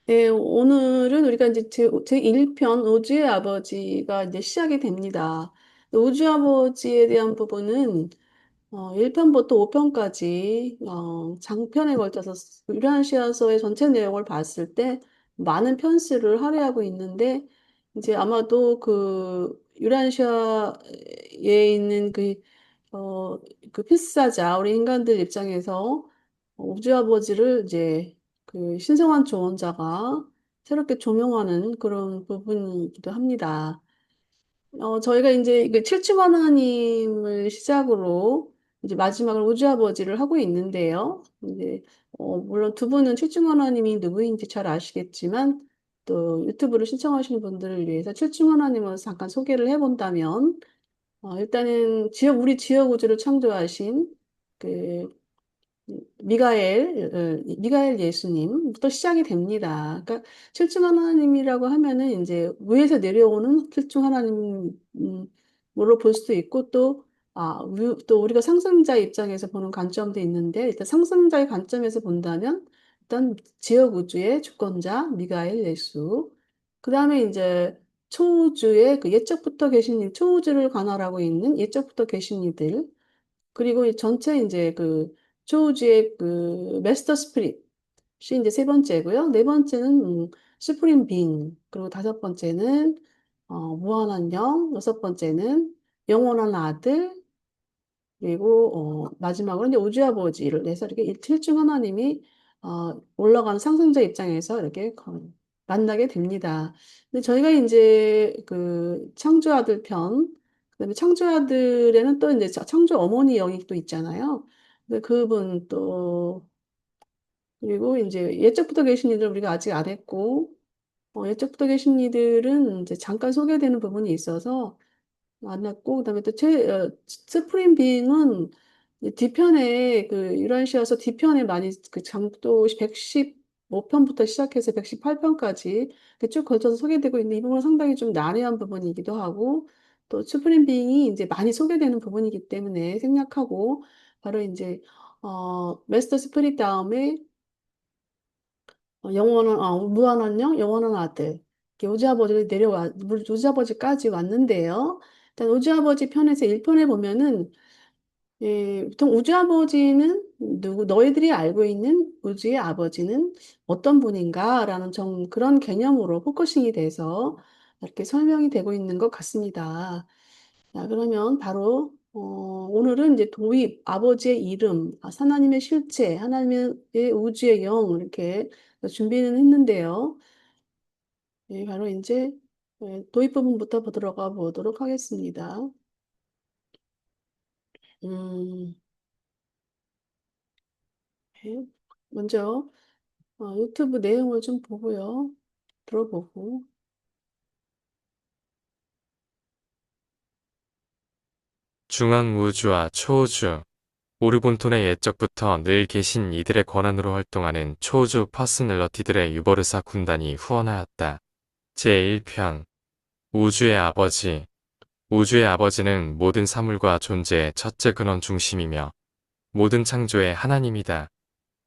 네, 오늘은 우리가 이제 제 1편 우주의 아버지가 이제 시작이 됩니다. 우주의 아버지에 대한 부분은 1편부터 5편까지 장편에 걸쳐서 유라시아서의 전체 내용을 봤을 때 많은 편수를 할애하고 있는데 이제 아마도 그 유라시아에 있는 어, 그 필사자 우리 인간들 입장에서 우주의 아버지를 이제 그 신성한 조언자가 새롭게 조명하는 그런 부분이기도 합니다. 저희가 이제 그 칠층 하나님을 시작으로 이제 마지막으로 우주 아버지를 하고 있는데요. 이제 물론 두 분은 칠층 하나님이 누구인지 잘 아시겠지만 또 유튜브를 신청하시는 분들을 위해서 칠층 하나님을 잠깐 소개를 해본다면 일단은 우리 지역 우주를 창조하신 그 미가엘 예수님부터 시작이 됩니다. 그러니까 칠중 하나님이라고 하면은 이제 위에서 내려오는 칠중 하나님으로 볼 수도 있고 또 우리가 상승자 입장에서 보는 관점도 있는데 일단 상승자의 관점에서 본다면 일단 지역 우주의 주권자 미가엘 예수 그 다음에 이제 초우주의 그 옛적부터 계신 초우주를 관할하고 있는 옛적부터 계신 이들 그리고 이 전체 이제 그 조지의 그 메스터 스피릿이 이제 세 번째고요. 네 번째는 수프림 빙 그리고 다섯 번째는 무한한 영, 여섯 번째는 영원한 아들 그리고 마지막으로 이제 우주 아버지를 해서 이렇게 일중 하나님이 올라가는 상승자 입장에서 이렇게 만나게 됩니다. 근데 저희가 이제 그 창조 아들 편, 그다음에 창조 아들에는 또 이제 창조 어머니 영이 또 있잖아요. 근데 그분 또 그리고 이제 옛적부터 계신 이들 우리가 아직 안 했고 옛적부터 계신 이들은 이제 잠깐 소개되는 부분이 있어서 만났고 그다음에 또 스프링 빙은 뒤편에 그 유라시아서 뒤편에 많이 그 장도 115편부터 시작해서 118편까지 쭉 걸쳐서 소개되고 있는데 이 부분은 상당히 좀 난해한 부분이기도 하고 또 스프링 빙이 이제 많이 소개되는 부분이기 때문에 생략하고 바로 이제 메스터 스프릿 다음에 무한한 영, 영원한 아들. 이렇게 오지아버지를 오지아버지까지 왔는데요. 일단 오지아버지 편에서 1편에 보면은, 보통 우주아버지는 너희들이 알고 있는 우주의 아버지는 어떤 분인가? 라는 그런 개념으로 포커싱이 돼서 이렇게 설명이 되고 있는 것 같습니다. 자, 그러면 바로, 오늘은 이제 도입, 아버지의 이름, 하나님의 실체, 하나님의 우주의 영, 이렇게 준비는 했는데요. 바로 이제 도입 부분부터 들어가 보도록 하겠습니다. 음, 네. 먼저 유튜브 내용을 좀 보고요. 들어보고. 중앙우주와 초우주, 오르본톤의 옛적부터 늘 계신 이들의 권한으로 활동하는 초우주 퍼스널러티들의 유버르사 군단이 후원하였다. 제1편 우주의 아버지 우주의 아버지는 모든 사물과 존재의 첫째 근원 중심이며 모든 창조의 하나님이다.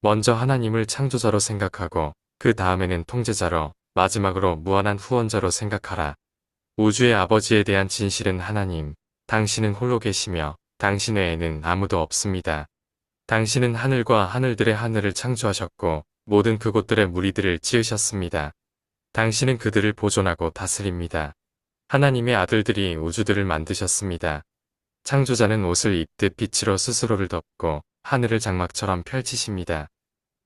먼저 하나님을 창조자로 생각하고 그 다음에는 통제자로 마지막으로 무한한 후원자로 생각하라. 우주의 아버지에 대한 진실은 하나님, 당신은 홀로 계시며 당신 외에는 아무도 없습니다. 당신은 하늘과 하늘들의 하늘을 창조하셨고 모든 그곳들의 무리들을 지으셨습니다. 당신은 그들을 보존하고 다스립니다. 하나님의 아들들이 우주들을 만드셨습니다. 창조자는 옷을 입듯 빛으로 스스로를 덮고 하늘을 장막처럼 펼치십니다.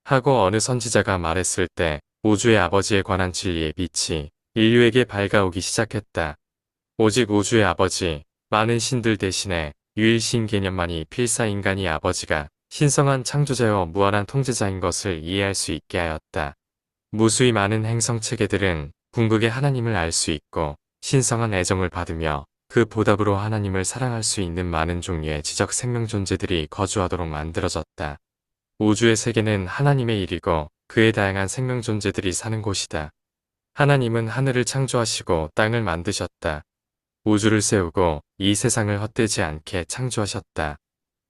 하고 어느 선지자가 말했을 때 우주의 아버지에 관한 진리의 빛이 인류에게 밝아오기 시작했다. 오직 우주의 아버지, 많은 신들 대신에 유일신 개념만이 필사인간이 아버지가 신성한 창조자여 무한한 통제자인 것을 이해할 수 있게 하였다. 무수히 많은 행성 체계들은 궁극의 하나님을 알 수 있고 신성한 애정을 받으며 그 보답으로 하나님을 사랑할 수 있는 많은 종류의 지적 생명 존재들이 거주하도록 만들어졌다. 우주의 세계는 하나님의 일이고 그의 다양한 생명 존재들이 사는 곳이다. 하나님은 하늘을 창조하시고 땅을 만드셨다. 우주를 세우고 이 세상을 헛되지 않게 창조하셨다.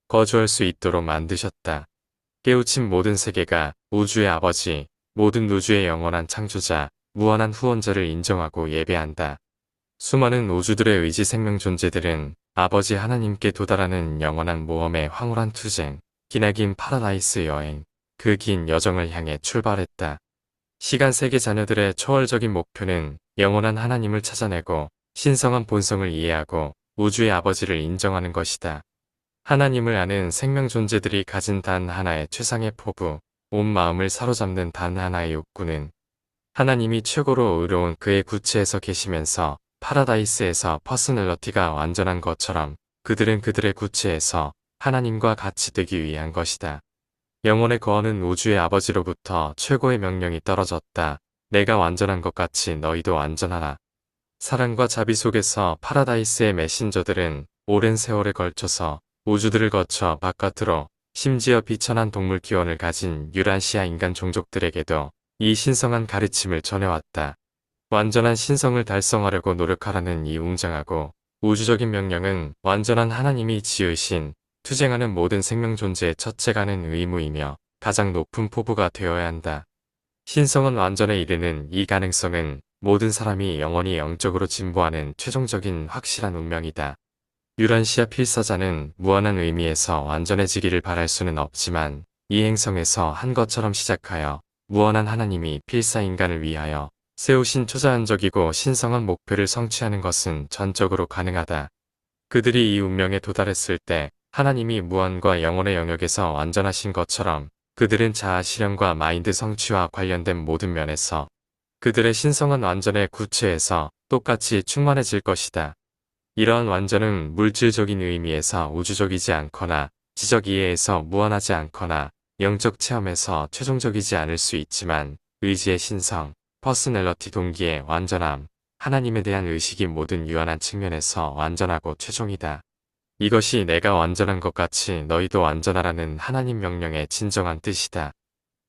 거주할 수 있도록 만드셨다. 깨우친 모든 세계가 우주의 아버지, 모든 우주의 영원한 창조자, 무한한 후원자를 인정하고 예배한다. 수많은 우주들의 의지 생명 존재들은 아버지 하나님께 도달하는 영원한 모험의 황홀한 투쟁, 기나긴 파라다이스 여행, 그 긴 여정을 향해 출발했다. 시간 세계 자녀들의 초월적인 목표는 영원한 하나님을 찾아내고 신성한 본성을 이해하고 우주의 아버지를 인정하는 것이다. 하나님을 아는 생명 존재들이 가진 단 하나의 최상의 포부, 온 마음을 사로잡는 단 하나의 욕구는 하나님이 최고로 의로운 그의 구체에서 계시면서 파라다이스에서 퍼스널러티가 완전한 것처럼 그들은 그들의 구체에서 하나님과 같이 되기 위한 것이다. 영혼에 거하는 우주의 아버지로부터 최고의 명령이 떨어졌다. 내가 완전한 것 같이 너희도 완전하라. 사랑과 자비 속에서 파라다이스의 메신저들은 오랜 세월에 걸쳐서 우주들을 거쳐 바깥으로 심지어 비천한 동물 기원을 가진 유란시아 인간 종족들에게도 이 신성한 가르침을 전해왔다. 완전한 신성을 달성하려고 노력하라는 이 웅장하고 우주적인 명령은 완전한 하나님이 지으신 투쟁하는 모든 생명 존재의 첫째가는 의무이며 가장 높은 포부가 되어야 한다. 신성은 완전에 이르는 이 가능성은 모든 사람이 영원히 영적으로 진보하는 최종적인 확실한 운명이다. 유란시아 필사자는 무한한 의미에서 완전해지기를 바랄 수는 없지만 이 행성에서 한 것처럼 시작하여 무한한 하나님이 필사 인간을 위하여 세우신 초자연적이고 신성한 목표를 성취하는 것은 전적으로 가능하다. 그들이 이 운명에 도달했을 때 하나님이 무한과 영혼의 영역에서 완전하신 것처럼 그들은 자아 실현과 마인드 성취와 관련된 모든 면에서 그들의 신성한 완전의 구체에서 똑같이 충만해질 것이다. 이러한 완전은 물질적인 의미에서 우주적이지 않거나 지적 이해에서 무한하지 않거나 영적 체험에서 최종적이지 않을 수 있지만 의지의 신성, 퍼스널러티 동기의 완전함, 하나님에 대한 의식이 모든 유한한 측면에서 완전하고 최종이다. 이것이 내가 완전한 것 같이 너희도 완전하라는 하나님 명령의 진정한 뜻이다.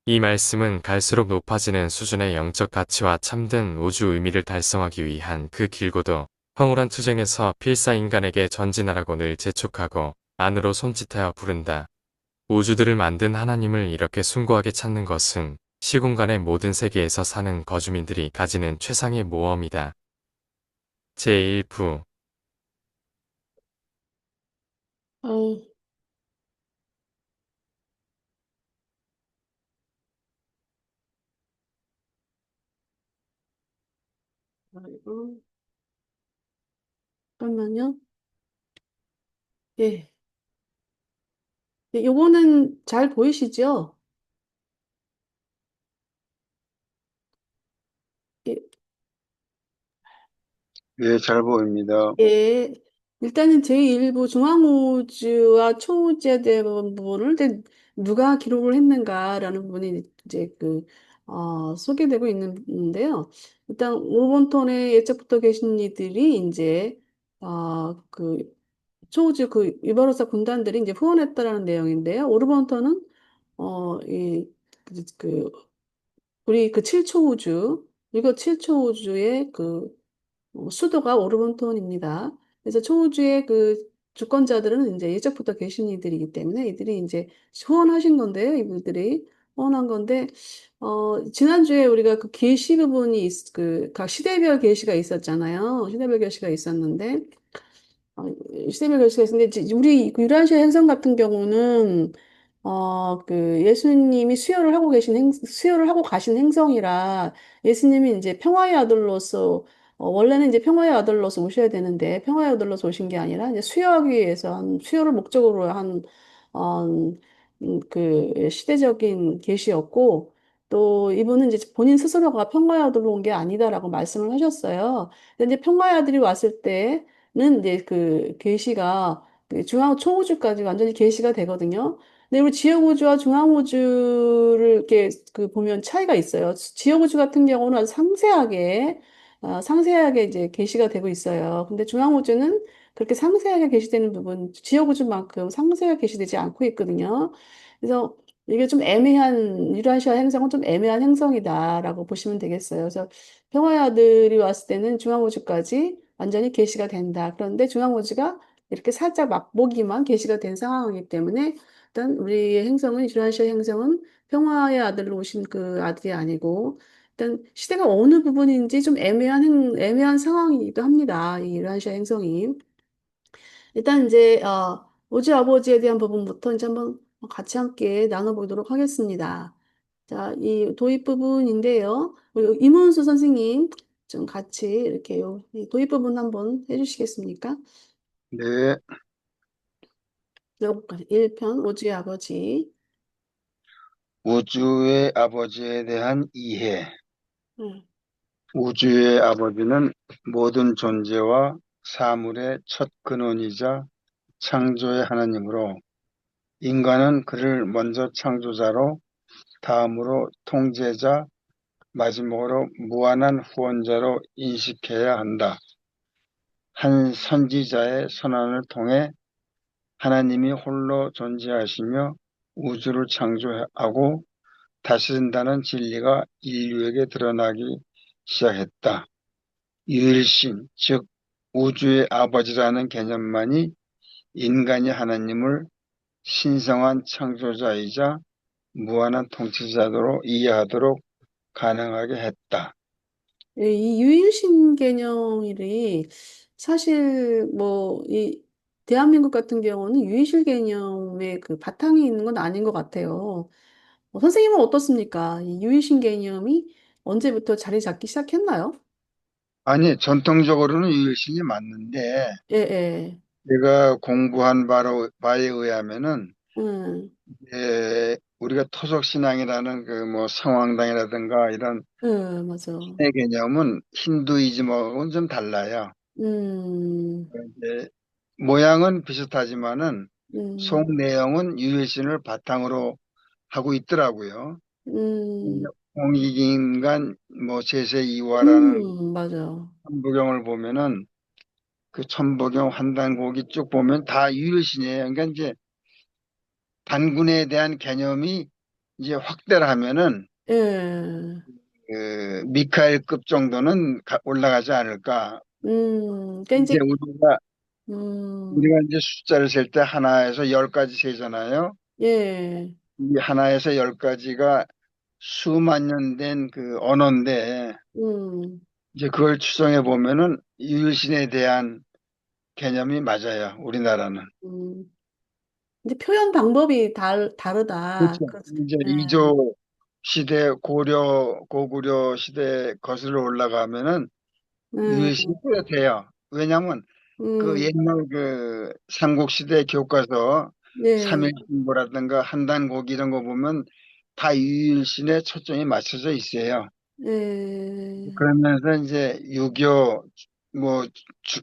이 말씀은 갈수록 높아지는 수준의 영적 가치와 참된 우주 의미를 달성하기 위한 그 길고도 황홀한 투쟁에서 필사 인간에게 전진하라고 늘 재촉하고 안으로 손짓하여 부른다. 우주들을 만든 하나님을 이렇게 숭고하게 찾는 것은 시공간의 모든 세계에서 사는 거주민들이 가지는 최상의 모험이다. 제1부 어, 아이고, 잠깐만요. 예. 예, 요거는 잘 보이시죠? 예, 예, 잘 보입니다. 예. 일단은 제1부 중앙우주와 초우주에 대한 부분을 이제 누가 기록을 했는가라는 부분이 이제 소개되고 있는데요. 일단 오본톤의 예적부터 계신 이들이 이제, 초우주 유바로사 군단들이 이제 후원했다라는 내용인데요. 오르본톤은, 어, 이, 그, 우리 그 7초 우주, 이거 7초 우주의 수도가 오르본톤입니다. 그래서 초우주의 주권자들은 이제 예적부터 계신 이들이기 때문에 이들이 이제 후원하신 건데요. 이분들이 후원한 건데, 지난주에 우리가 그 계시 부분이, 각 시대별 계시가 있었잖아요. 시대별 계시가 있었는데, 어, 시대별 결시가 있었는데, 우리 유라시아 행성 같은 경우는, 예수님이 수혈을 하고 가신 행성이라 예수님이 이제 평화의 아들로서, 원래는 이제 평화의 아들로서 오셔야 되는데, 평화의 아들로서 오신 게 아니라, 이제 수혈하기 위해서 수혈을 목적으로 어, 시대적인 계시였고, 또 이분은 이제 본인 스스로가 평화의 아들로 온 게 아니다라고 말씀을 하셨어요. 근데 이제 평화의 아들이 왔을 때는 이제 계시가 중앙 초우주까지 완전히 계시가 되거든요. 근데 우리 지역우주와 중앙우주를 이렇게 보면 차이가 있어요. 지역우주 같은 경우는 아주 상세하게 이제 게시가 되고 있어요. 근데 중앙우주는 그렇게 상세하게 게시되는 부분, 지역우주만큼 상세하게 게시되지 않고 있거든요. 그래서 이게 좀 유라시아 행성은 좀 애매한 행성이다라고 보시면 되겠어요. 그래서 평화의 아들이 왔을 때는 중앙우주까지 완전히 게시가 된다. 그런데 중앙우주가 이렇게 살짝 맛보기만 게시가 된 상황이기 때문에 일단 우리의 행성은 유라시아 행성은 평화의 아들로 오신 그 아들이 아니고 일단 시대가 어느 부분인지 좀 애매한 상황이기도 합니다. 이 유라시아 행성이. 일단 이제 오지 아버지에 대한 부분부터 이제 한번 같이 함께 나눠보도록 하겠습니다. 자, 이 도입 부분인데요. 우리 임원수 선생님 좀 같이 이렇게 이 도입 부분 한번 해주시겠습니까? 네. 읽어볼까요? 1편 오지 아버지. 우주의 아버지에 대한 이해. 음, 우주의 아버지는 모든 존재와 사물의 첫 근원이자 창조의 하나님으로 인간은 그를 먼저 창조자로 다음으로 통제자 마지막으로 무한한 후원자로 인식해야 한다. 한 선지자의 선언을 통해 하나님이 홀로 존재하시며 우주를 창조하고 다스린다는 진리가 인류에게 드러나기 시작했다. 유일신, 즉 우주의 아버지라는 개념만이 인간이 하나님을 신성한 창조자이자 무한한 통치자로 이해하도록 가능하게 했다. 예, 이 유일신 개념이 사실 뭐 이 대한민국 같은 경우는 유일신 개념의 그 바탕이 있는 건 아닌 것 같아요. 선생님은 어떻습니까? 이 유일신 개념이 언제부터 자리 잡기 시작했나요? 아니, 전통적으로는 유일신이 맞는데, 예, 예. 내가 공부한 바에 의하면은, 우리가 토속신앙이라는 그 뭐 성황당이라든가 이런 예, 맞아. 신의 개념은 힌두이즘하고는 좀 달라요. 음, 이제 모양은 비슷하지만은 속 음, 내용은 유일신을 바탕으로 하고 있더라고요. 음, 홍익인간 뭐 제세 이화라는 맞아. 천부경을 보면은 그 천부경 환단곡이 쭉 보면 다 유일신이에요. 그러니까 이제 단군에 대한 개념이 이제 확대를 하면은 예, 그 미카엘급 정도는 올라가지 않을까. 그러니까 이제 이제, 우리가 음, 이제 숫자를 셀 때 하나에서 열까지 세잖아요. 예, 이 하나에서 열까지가 수만 년 된 그 언어인데 음, 이제 그걸 추정해 보면은 유일신에 대한 개념이 맞아요. 우리나라는. 음. 이제 표현 방법이 다르다. 그렇죠. 그, 이제 예, 이조 시대 고구려 시대 거슬러 올라가면은 유일신이 음, 뚜렷해요. 왜냐하면 그 음, 옛날 그 삼국시대 교과서 예, 삼일신고라든가 한단고기 이런 거 보면 다 유일신에 초점이 맞춰져 있어요. 예, 그러면서 이제 뭐 주-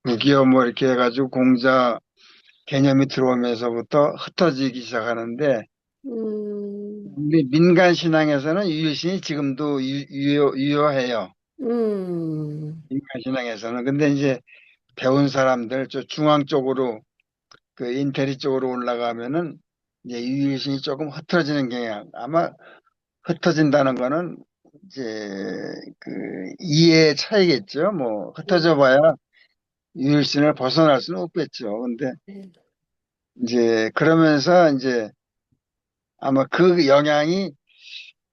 6.25 뭐 이렇게 해가지고 공자 개념이 들어오면서부터 흩어지기 시작하는데 음, 우리 민간 신앙에서는 유일신이 지금도 유효해요. 음, 민간 신앙에서는. 근데 이제 배운 사람들 저 중앙 쪽으로 그 인테리 쪽으로 올라가면은 이제 유일신이 조금 흩어지는 경향. 아마 흩어진다는 거는 이제 그 이해의 차이겠죠. 뭐 흩어져 음, 봐야 유일신을 벗어날 수는 없겠죠. 근데 예, 이제 그러면서 이제 아마 그 영향이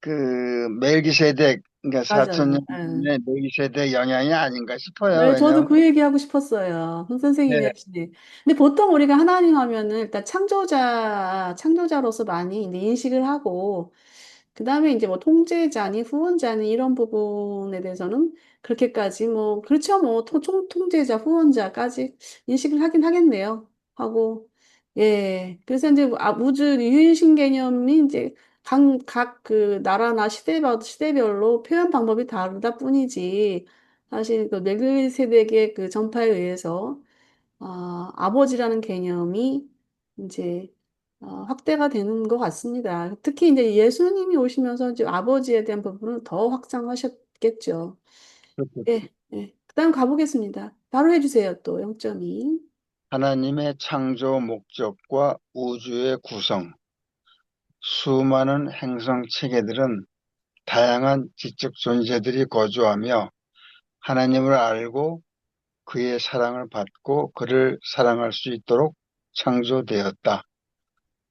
그 멜기세덱 그러니까 4천 년 맞아요. 예. 전에 멜기세덱 영향이 아닌가 싶어요. 네, 저도 왜냐하면 그 얘기 하고 싶었어요. 손 선생님이 네, 하시니. 근데 보통 우리가 하나님 하면은 일단 창조자로서 많이 이제 인식을 하고, 그 다음에 이제 뭐 통제자니 후원자니 이런 부분에 대해서는 그렇게까지 뭐, 그렇죠. 뭐, 통제자, 후원자까지 인식을 하긴 하겠네요. 하고, 예. 그래서 이제 우주 유인신 개념이 이제 각 그 나라나 시대별로 표현 방법이 다르다 뿐이지, 사실 그 멜기세덱의 그 전파에 의해서 아버지라는 개념이 이제 확대가 되는 것 같습니다. 특히 이제 예수님이 오시면서 이제 아버지에 대한 부분을 더 확장하셨겠죠. 그렇죠. 예, 예. 그다음 가보겠습니다. 바로 해주세요. 또 0.2. 하나님의 창조 목적과 우주의 구성, 수많은 행성 체계들은 다양한 지적 존재들이 거주하며 하나님을 알고 그의 사랑을 받고 그를 사랑할 수 있도록 창조되었다.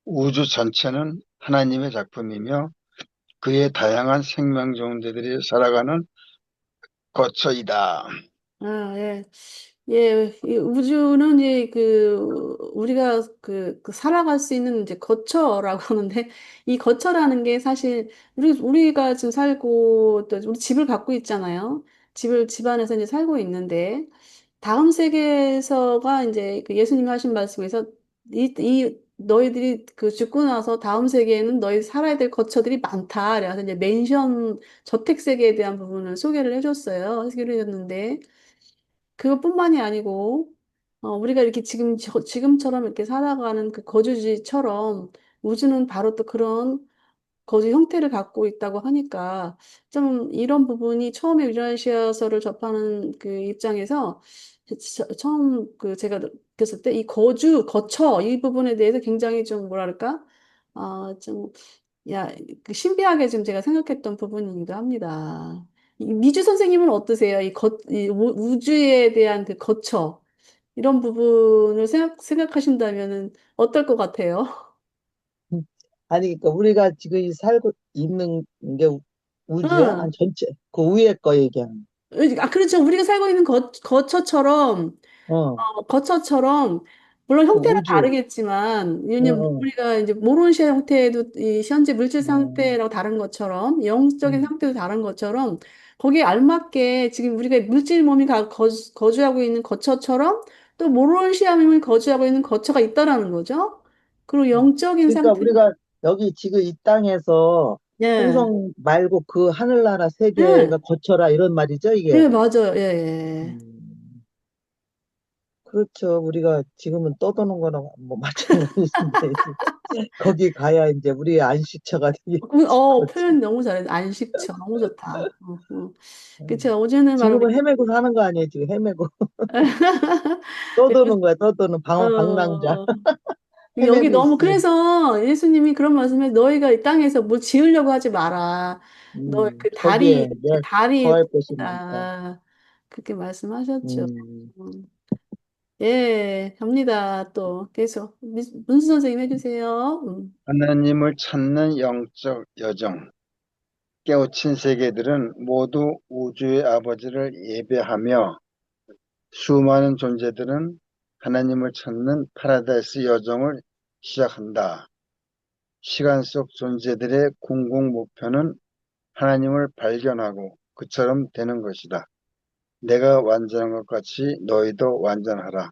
우주 전체는 하나님의 작품이며 그의 다양한 생명 존재들이 살아가는 거처이다. 아, 예. 예, 이 우주는 우리가 살아갈 수 있는 이제 거처라고 하는데, 이 거처라는 게 사실, 우리가 지금 살고, 또 우리 집을 갖고 있잖아요. 집 안에서 이제 살고 있는데, 다음 세계에서가 이제 그 예수님이 하신 말씀에서, 너희들이 죽고 나서 다음 세계에는 너희 살아야 될 거처들이 많다. 그래서 이제 맨션, 저택 세계에 대한 부분을 소개를 해줬어요. 소개를 해줬는데, 그것뿐만이 아니고, 우리가 이렇게 지금처럼 이렇게 살아가는 그 거주지처럼 우주는 바로 또 그런 거주 형태를 갖고 있다고 하니까 좀 이런 부분이 처음에 유라시아서를 접하는 그 입장에서 처음 제가 느꼈을 때 이 거처 이 부분에 대해서 굉장히 좀 뭐랄까, 좀 야, 신비하게 지금 제가 생각했던 부분이기도 합니다. 미주 선생님은 어떠세요? 이 우주에 대한 그 거처, 이런 부분을 생각하신다면은 어떨 것 같아요? 아니, 그러니까 우리가 지금 이 살고 있는 게 우주야? 응. 아니, 전체, 그 위에 거 얘기하는. 그렇죠. 우리가 살고 있는 거처처럼, 어, 거처처럼, 물론 그 형태는 우주, 다르겠지만, 어, 왜냐면 어, 우리가 이제 모론시아 형태도 이 현재 물질 어, 상태라고 다른 것처럼, 영적인 음. 상태도 다른 것처럼, 거기에 알맞게 지금 우리가 물질 몸이 거주하고 있는 거처처럼, 또 모론시아 몸이 거주하고 있는 거처가 있다라는 거죠. 그리고 영적인 그러니까 상태, 우리가 여기 지금 이 땅에서 예, 행성 말고 그 하늘나라 세계가 예, 거쳐라 이런 말이죠, 이게. 예, 맞아요, 예, 예. 음, 그렇죠. 우리가 지금은 떠도는 거랑 뭐 마찬가지인데, 거기 가야 이제 우리의 안식처가 되겠지, 거쳐. 표현 너무 잘해. 안식처. 너무 좋다. 음. 그쵸. 어제는 바로 지금은 헤매고 사는 거 아니에요, 지금 헤매고. 떠도는 거야, 떠도는 방랑자. 어, 여기 헤매고 너무, 있어요. 그래서 예수님이 그런 말씀에 너희가 이 땅에서 뭐 지으려고 하지 마라. 너 그 거기에 내 달이 거할 곳이 많다. 다 그렇게 말씀하셨죠. 음, 음. 예, 갑니다. 또 계속. 문수 선생님 해주세요. 하나님을 찾는 영적 여정. 깨우친 세계들은 모두 우주의 아버지를 예배하며 수많은 존재들은 하나님을 찾는 파라다이스 여정을 시작한다. 시간 속 존재들의 공공 목표는 하나님을 발견하고 그처럼 되는 것이다. 내가 완전한 것 같이 너희도 완전하라.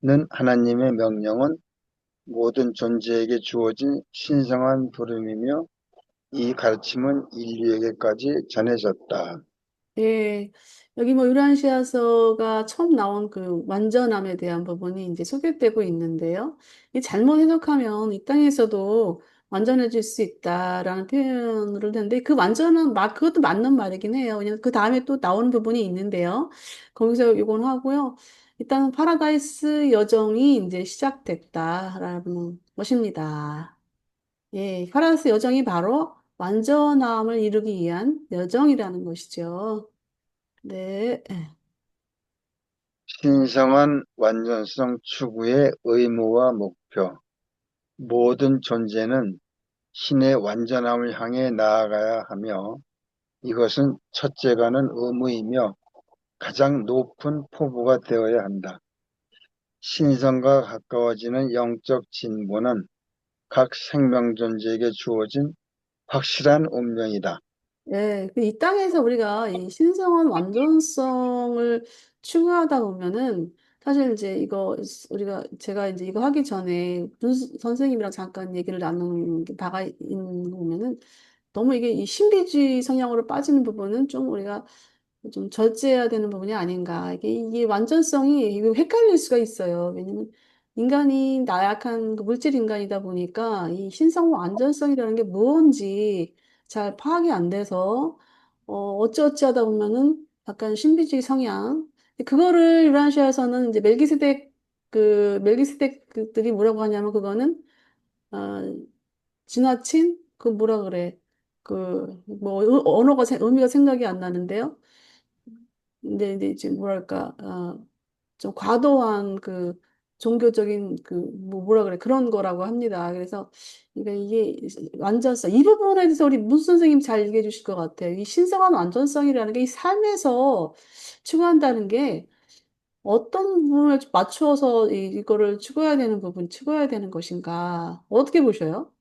는 하나님의 명령은 모든 존재에게 주어진 신성한 부름이며 이 가르침은 인류에게까지 전해졌다. 예, 여기 뭐 유란시아서가 처음 나온 그 완전함에 대한 부분이 이제 소개되고 있는데요. 이 잘못 해석하면 이 땅에서도 완전해질 수 있다라는 표현을 했는데 그 완전한 그것도 맞는 말이긴 해요. 왜냐면 그 다음에 또 나오는 부분이 있는데요. 거기서 이건 하고요. 일단 파라다이스 여정이 이제 시작됐다라는 것입니다. 예, 파라다이스 여정이 바로 완전함을 이루기 위한 여정이라는 것이죠. 네. 신성한 완전성 추구의 의무와 목표. 모든 존재는 신의 완전함을 향해 나아가야 하며 이것은 첫째가는 의무이며 가장 높은 포부가 되어야 한다. 신성과 가까워지는 영적 진보는 각 생명 존재에게 주어진 확실한 운명이다. 네, 이 땅에서 우리가 이 신성한 완전성을 추구하다 보면은 사실 이제 제가 이제 이거 하기 전에 선생님이랑 잠깐 얘기를 나눈 바가 있는 거 보면은 너무 이게 이 신비주의 성향으로 빠지는 부분은 좀 우리가 좀 절제해야 되는 부분이 아닌가. 이게 완전성이 이게 헷갈릴 수가 있어요. 왜냐면 인간이 나약한 그 물질 인간이다 보니까 이 신성 완전성이라는 게 뭔지 잘 파악이 안 돼서 어찌어찌 하다 보면은 약간 신비주의 성향. 그거를 유라시아에서는 이제 멜기세덱들이 뭐라고 하냐면 그거는 어, 지나친 그 뭐라 그래. 그 뭐 의미가 생각이 안 나는데요. 근데 이제 뭐랄까, 좀 과도한 그 종교적인 뭐라 그래 그런 거라고 합니다. 그래서 그러니까 이게 완전성 이 부분에 대해서 우리 문 선생님 잘 얘기해 주실 것 같아요. 이 신성한 완전성이라는 게 이 삶에서 추구한다는 게 어떤 부분을 맞추어서 이거를 추구해야 되는 것인가 어떻게 보셔요?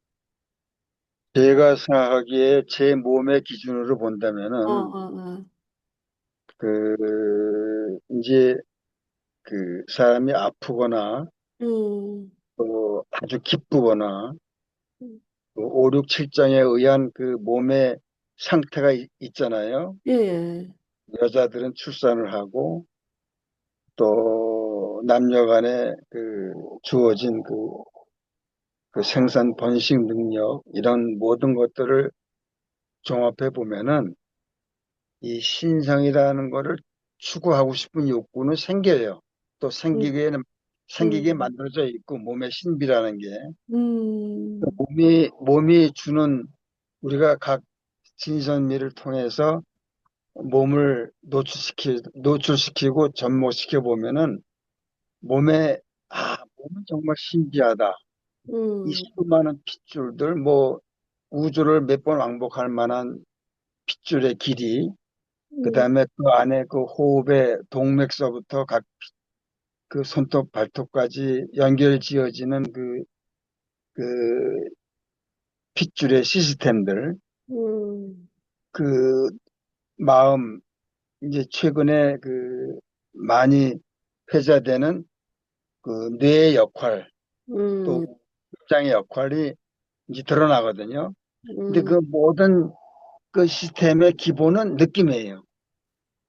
제가 생각하기에 제 몸의 기준으로 어, 본다면은 어, 어. 이제 그 사람이 아프거나 음, 또 아주 기쁘거나 그 5, 6, 7장에 의한 그 몸의 상태가 있잖아요. 예, 예. 여자들은 출산을 하고 또 남녀 간에 주어진 그 생산 번식 능력 이런 모든 것들을 종합해 보면은 이 신성이라는 거를 추구하고 싶은 욕구는 생겨요. 또 음, 생기게 음, 만들어져 있고 몸의 신비라는 게 음, 몸이 주는 우리가 각 진선미를 통해서 몸을 노출시키고 접목시켜 보면은 몸은 정말 신기하다. 이 음, 수많은 핏줄들, 뭐 우주를 몇 번 왕복할 만한 핏줄의 길이, 그 음, 다음에 그 안에 그 호흡의 동맥서부터 각 그 손톱, 발톱까지 연결 지어지는 그 핏줄의 시스템들, 음, 그 마음, 이제 최근에 많이 회자되는 그 뇌의 역할, 또 음, 심장의 역할이 이제 드러나거든요. 근데 음, 그 모든 그 시스템의 기본은 느낌이에요.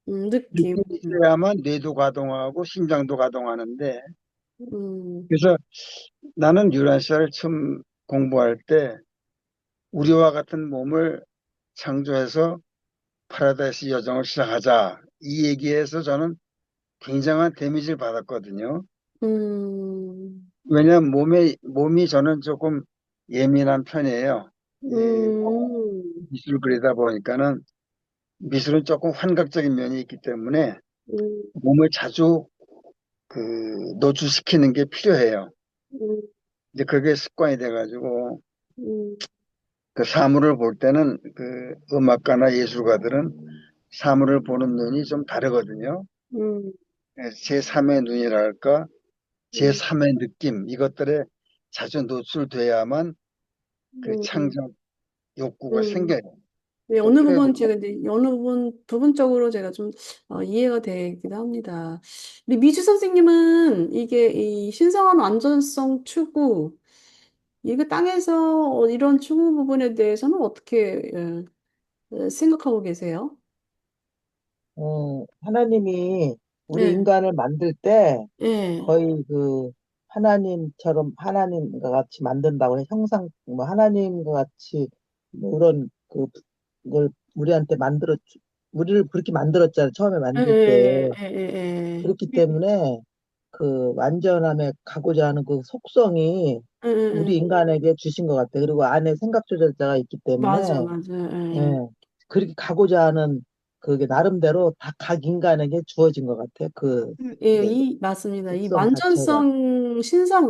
느낌. 느낌이 있어야만 뇌도 가동하고 심장도 가동하는데, 음, 그래서 나는 유란시아를 처음 공부할 때 우리와 같은 몸을 창조해서 파라다이스 여정을 시작하자. 이 얘기에서 저는 굉장한 데미지를 받았거든요. 음, 왜냐하면 몸이 저는 조금 예민한 편이에요. 이 음, 미술 그리다 보니까는 미술은 조금 환각적인 면이 있기 때문에 음, 몸을 자주 그 노출시키는 게 필요해요. 음, 이제 그게 습관이 돼가지고 음, 그 사물을 볼 때는 그 음악가나 예술가들은 사물을 보는 눈이 좀 다르거든요. 음, 제3의 눈이랄까, 음, 제3의 느낌 이것들에 자주 노출돼야만 그 음, 창작 욕구가 음. 생겨요. 네, 또 어느 그래 부분 제가 이제 어느 부분적으로 제가 좀 이해가 되기도 합니다. 우리 미주 선생님은 이게 이 신성한 완전성 추구 이거 땅에서 이런 추구 부분에 대해서는 어떻게 생각하고 계세요? 하나님이 우리 네, 인간을 만들 때 예, 거의 그 하나님처럼 하나님과 같이 만든다고 해. 형상, 뭐 하나님과 같이 뭐 그런 그걸 우리한테 우리를 그렇게 만들었잖아요. 처음에 예, 만들 예, 때. 예, 예, 그렇기 예, 때문에 그 완전함에 가고자 하는 그 속성이 예, 예, 우리 인간에게 주신 것 같아요. 그리고 안에 생각 조절자가 있기 맞아, 때문에 맞아, 예, 예. 그렇게 가고자 하는 그게 나름대로 다 각 인간에게 주어진 것 같아요. 예, 이제 맞습니다. 이 속성 자체가.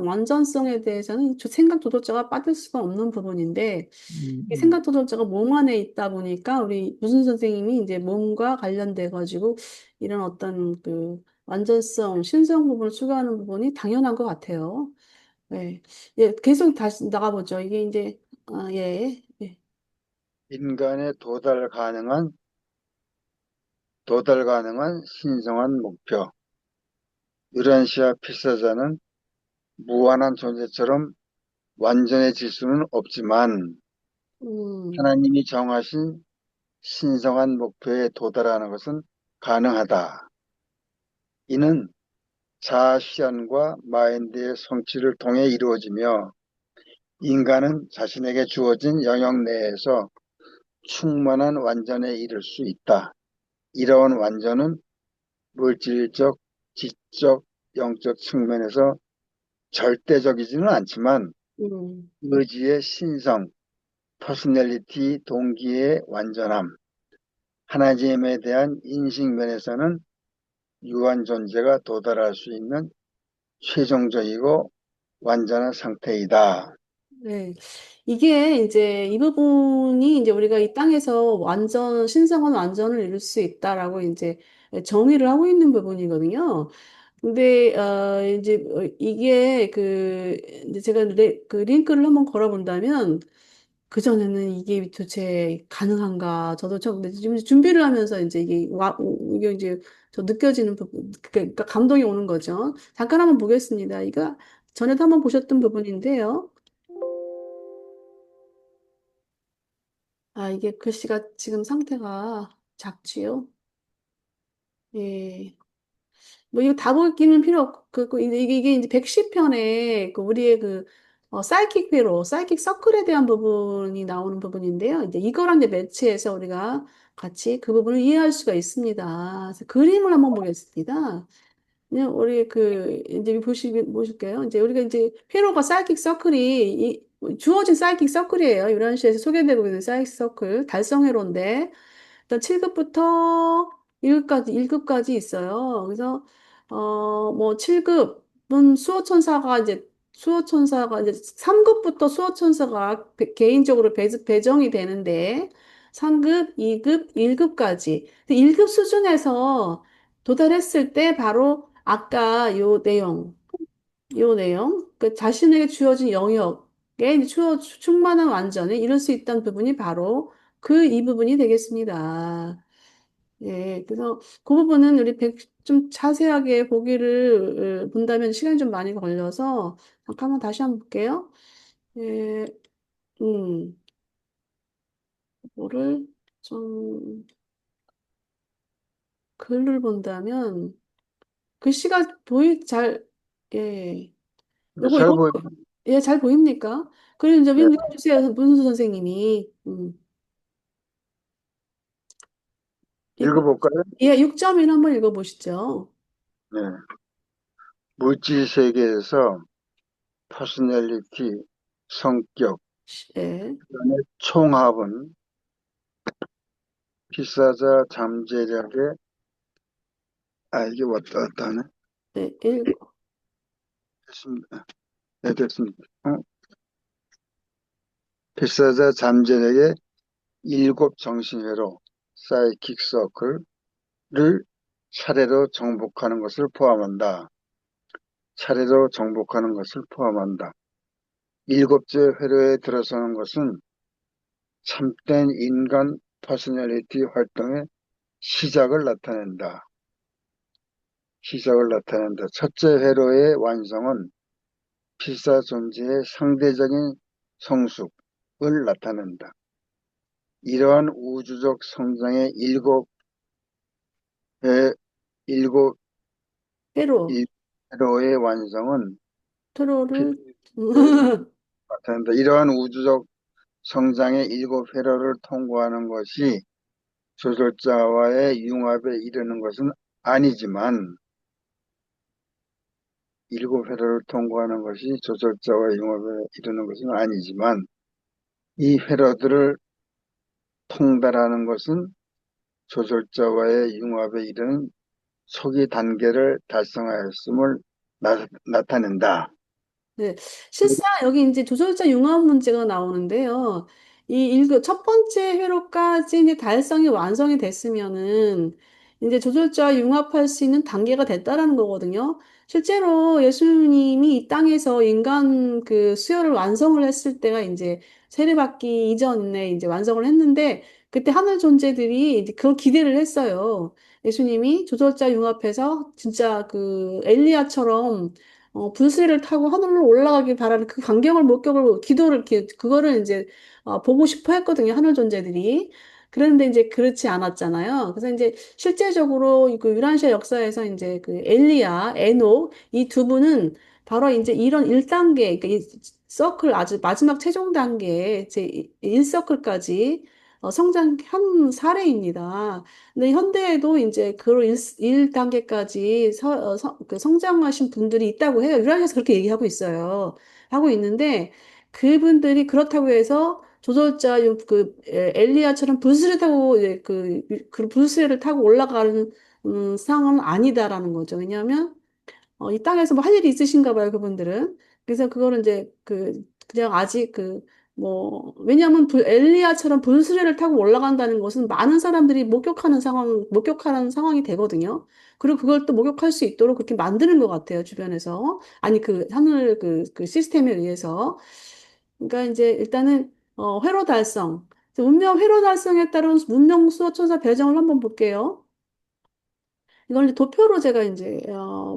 완전성에 대해서는 생각 도덕자가 빠질 수가 없는 부분인데, 음, 이 음, 생각 도덕자가 몸 안에 있다 보니까, 우리 무슨 선생님이 이제 몸과 관련돼가지고, 이런 어떤 신성 부분을 추구하는 부분이 당연한 것 같아요. 예, 예, 계속 다시 나가보죠. 이게 이제, 예, 예. 인간의 도달 가능한 신성한 목표. 유란시아 필사자는 무한한 존재처럼 완전해질 수는 없지만 음, 하나님이 정하신 신성한 목표에 도달하는 것은 가능하다. 이는 자아 실현과 마인드의 성취를 통해 이루어지며 인간은 자신에게 주어진 영역 내에서 충만한 완전에 이를 수 있다. 이러한 완전은 물질적, 지적, 영적 측면에서 절대적이지는 않지만 음, 의지의 신성, 퍼스널리티, 동기의 완전함, 하나님에 대한 인식 면에서는 유한 존재가 도달할 수 있는 최종적이고 완전한 상태이다. 네. 이게 이제 이 부분이 이제 우리가 이 땅에서 신성한 완전을 이룰 수 있다라고 이제 정의를 하고 있는 부분이거든요. 근데 이제 이게 이제 제가 그 링크를 한번 걸어본다면 그전에는 이게 도대체 가능한가? 저도 근데 지금 준비를 하면서 이제 이게 이제 저 느껴지는 부분, 그러니까 감동이 오는 거죠. 잠깐 한번 보겠습니다. 이거 전에도 한번 보셨던 부분인데요. 아, 이게 글씨가 지금 상태가 작지요? 예. 뭐 이거 다 보기는 필요 없고 이게 이제 110편에 우리의 사이킥 회로, 사이킥 서클에 대한 부분이 나오는 부분인데요. 이제 이거랑 이제 매치해서 우리가 같이 그 부분을 이해할 수가 있습니다. 그래서 그림을 한번 보겠습니다. 그냥 우리 이제 보실게요. 이제 우리가 이제 회로가 사이킥 서클이 주어진 사이킥 서클이에요. 이런 식에서 소개되고 있는 사이킥 서클 달성 회로인데 일단 7급부터 1급까지 있어요. 그래서, 뭐, 7급은 수호천사가 이제 3급부터 수호천사가 개인적으로 배정이 되는데, 3급, 2급, 1급까지. 1급 수준에서 도달했을 때 바로 아까 요 내용, 자신에게 주어진 영역에 이제 충만한 완전을 이룰 수 있다는 부분이 바로 이 부분이 되겠습니다. 예, 그래서 그 부분은 좀 자세하게 보기를 본다면 시간이 좀 많이 걸려서 잠깐만 다시 한번 볼게요. 예, 음, 뭐를 좀 글을 본다면 글씨가 예, 잘 요거, 보여. 예, 잘 보입니까? 그리고 이제 네, 읽어주세요, 문수 선생님이. 이거, 읽어볼까요? 예, 6.1 한번 읽어보시죠. 네. 물질 세계에서 퍼스널리티, 성격, 예, 그다음에 총합은 필사자 잠재력의 이게 왔다 갔다 하네. 네, 읽고. 됐습니다. 네, 됐습니다. 필사자 잠재력의 일곱 정신회로 사이킥 서클을 차례로 정복하는 것을 포함한다. 차례로 정복하는 것을 포함한다. 일곱째 회로에 들어서는 것은 참된 인간 퍼스널리티 활동의 시작을 나타낸다. 시작을 나타낸다. 첫째 회로의 완성은 필사 존재의 상대적인 성숙을 나타낸다. 이러한 우주적 성장의 회, 일곱 회로, 회로의 완성은 트로를, 필사를 나타낸다. 이러한 우주적 성장의 일곱 회로를 통과하는 것이 조솔자와의 융합에 이르는 것은 아니지만, 일곱 회로를 통과하는 것이 조솔자와 융합에 이르는 것은 아니지만, 이 회로들을 통달하는 것은 조솔자와의 융합에 이르는 초기 단계를 달성하였음을 나타낸다. 네. 실상 여기 이제 조설자 융합 문제가 나오는데요. 첫 번째 회로까지 이제 달성이 완성이 됐으면은 이제 조설자 융합할 수 있는 단계가 됐다라는 거거든요. 실제로 예수님이 이 땅에서 인간 수요를 완성을 했을 때가 이제 세례받기 이전에 이제 완성을 했는데 그때 하늘 존재들이 이제 그걸 기대를 했어요. 예수님이 조설자 융합해서 진짜 엘리야처럼 불새를 타고 하늘로 올라가길 바라는 그 광경을 목격을 그거를 이제 보고 싶어 했거든요. 하늘 존재들이. 그런데 이제 그렇지 않았잖아요. 그래서 이제 실제적으로 유란시아 역사에서 이제 엘리야, 에녹 이 두 분은 바로 이제 이런 1단계, 그러니까 이 서클 아주 마지막 최종 단계 제 1서클까지 성장한 사례입니다. 근데 현대에도 이제 그 1단계까지 성장하신 분들이 있다고 해요. 유라시아에서 그렇게 얘기하고 있어요. 하고 있는데 그분들이 그렇다고 해서 엘리야처럼 불수를 타고 이제 불수를 타고 올라가는 상황은 아니다라는 거죠. 왜냐하면 이 땅에서 뭐 할 일이 있으신가 봐요, 그분들은. 그래서 그거를 이제 그냥 아직 왜냐하면 엘리야처럼 불수레를 타고 올라간다는 것은 많은 사람들이 목격하는 상황이 되거든요. 그리고 그걸 또 목격할 수 있도록 그렇게 만드는 것 같아요, 주변에서. 아니, 하늘 그 시스템에 의해서. 그러니까 이제 일단은, 회로 달성. 문명 회로 달성에 따른 문명 수호천사 배정을 한번 볼게요. 이걸 이제 도표로 제가 이제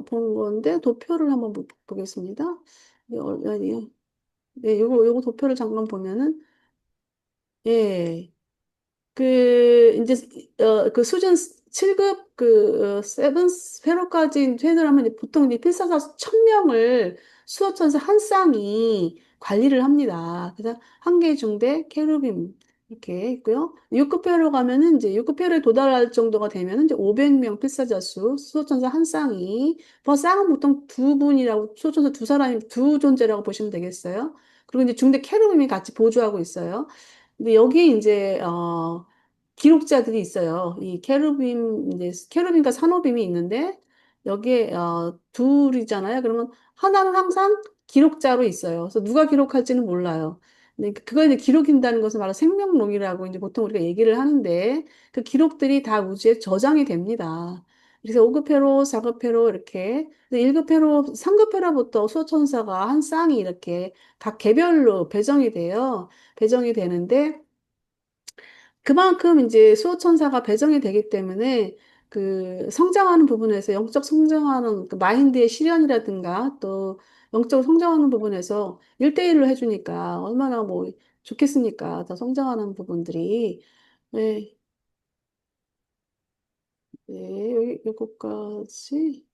본 건데 도표를 한번 보겠습니다. 아니, 예, 요거 도표를 잠깐 보면은 예, 이제 그 수준 7급 세븐 회로까지 회를 하면 이제 보통 이제 필사자 1000명을 수호천사 한 쌍이 관리를 합니다. 그래서 한 개 중대 케루빔 이렇게 있고요. 6급 회로 가면은 이제 6급 회로에 도달할 정도가 되면은 이제 500명 필사자 수호천사 한 쌍이 쌍은 보통 두 분이라고 수호천사 두 사람이 두 존재라고 보시면 되겠어요. 그리고 이제 중대 케루빔이 같이 보조하고 있어요. 근데 여기 이제 기록자들이 있어요. 이 케루빔 이제 케루빔과 산호빔이 있는데 여기에 둘이잖아요. 그러면 하나는 항상 기록자로 있어요. 그래서 누가 기록할지는 몰라요. 근데 그거 이제 기록인다는 것은 바로 생명록이라고 이제 보통 우리가 얘기를 하는데 그 기록들이 다 우주에 저장이 됩니다. 그래서 5급 회로, 4급 회로 이렇게 1급 회로, 3급 회로부터 수호천사가 한 쌍이 이렇게 각 개별로 배정이 돼요. 배정이 되는데 그만큼 이제 수호천사가 배정이 되기 때문에 성장하는 부분에서 영적 성장하는 그 마인드의 실현이라든가 또 영적 성장하는 부분에서 1대1로 해주니까 얼마나 뭐 좋겠습니까? 더 성장하는 부분들이. 네, 네, 여기까지.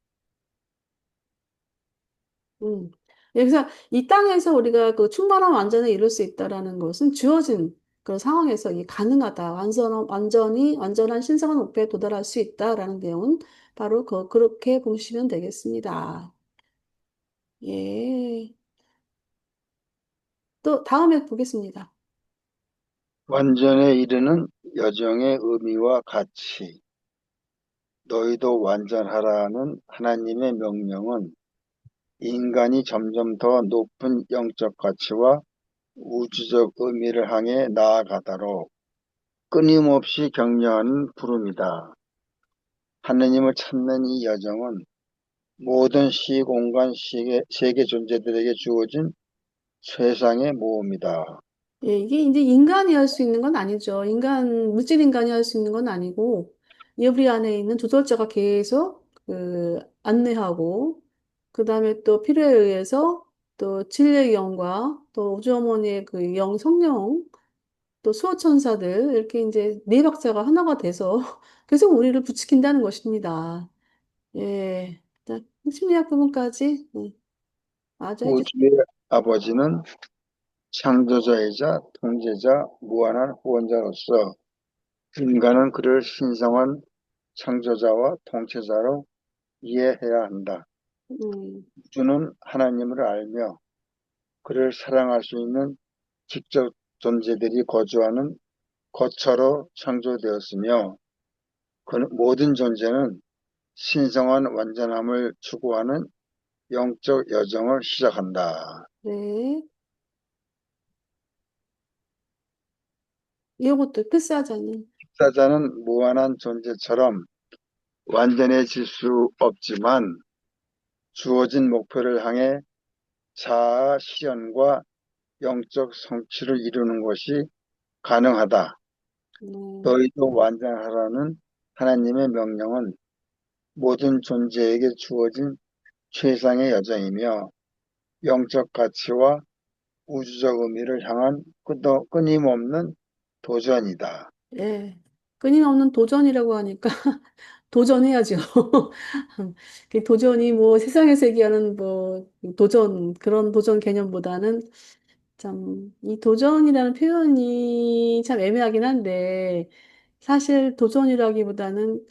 음. 그래서 이 땅에서 우리가 그 충만한 완전을 이룰 수 있다라는 것은 주어진 그런 상황에서 이게 가능하다. 완전히 완전한 신성한 목표에 도달할 수 있다라는 내용은 바로 그렇게 보시면 되겠습니다. 예. 또 다음에 보겠습니다. 완전에 이르는 여정의 의미와 가치, 너희도 완전하라는 하나님의 명령은 인간이 점점 더 높은 영적 가치와 우주적 의미를 향해 나아가도록 끊임없이 격려하는 부름이다. 하느님을 찾는 이 여정은 모든 시공간 세계 존재들에게 주어진 최상의 모험이다. 예, 이게 이제 인간이 할 수 있는 건 아니죠. 물질 인간이 할 수 있는 건 아니고, 우리 안에 있는 조절자가 계속 안내하고, 그 다음에 또 필요에 의해서 또 진리의 영과 또 우주 어머니의 그 성령, 또 수호천사들, 이렇게 이제 네 박자가 하나가 돼서 계속 우리를 부추긴다는 것입니다. 예. 일단 심리학 부분까지, 아주 우주의 아버지는 창조자이자 통제자, 무한한 후원자로서 인간은 그를 신성한 창조자와 통치자로 이해해야 한다. 음, 우주는 하나님을 알며 그를 사랑할 수 있는 직접 존재들이 거주하는 거처로 창조되었으며 그 모든 존재는 신성한 완전함을 추구하는 영적 여정을 시작한다. 네. 이것도 필사자는, 사자는 무한한 존재처럼 완전해질 수 없지만 주어진 목표를 향해 자아 실현과 영적 성취를 이루는 것이 가능하다. 네. 너희도 완전하라는 하나님의 명령은 모든 존재에게 주어진 최상의 여정이며 영적 가치와 우주적 의미를 향한 끊임없는 도전이다. 예. 끊임없는 도전이라고 하니까 도전해야죠. 그 도전이 뭐 세상에서 얘기하는 뭐 그런 도전 개념보다는 참 이 도전이라는 표현이 참 애매하긴 한데 사실 도전이라기보다는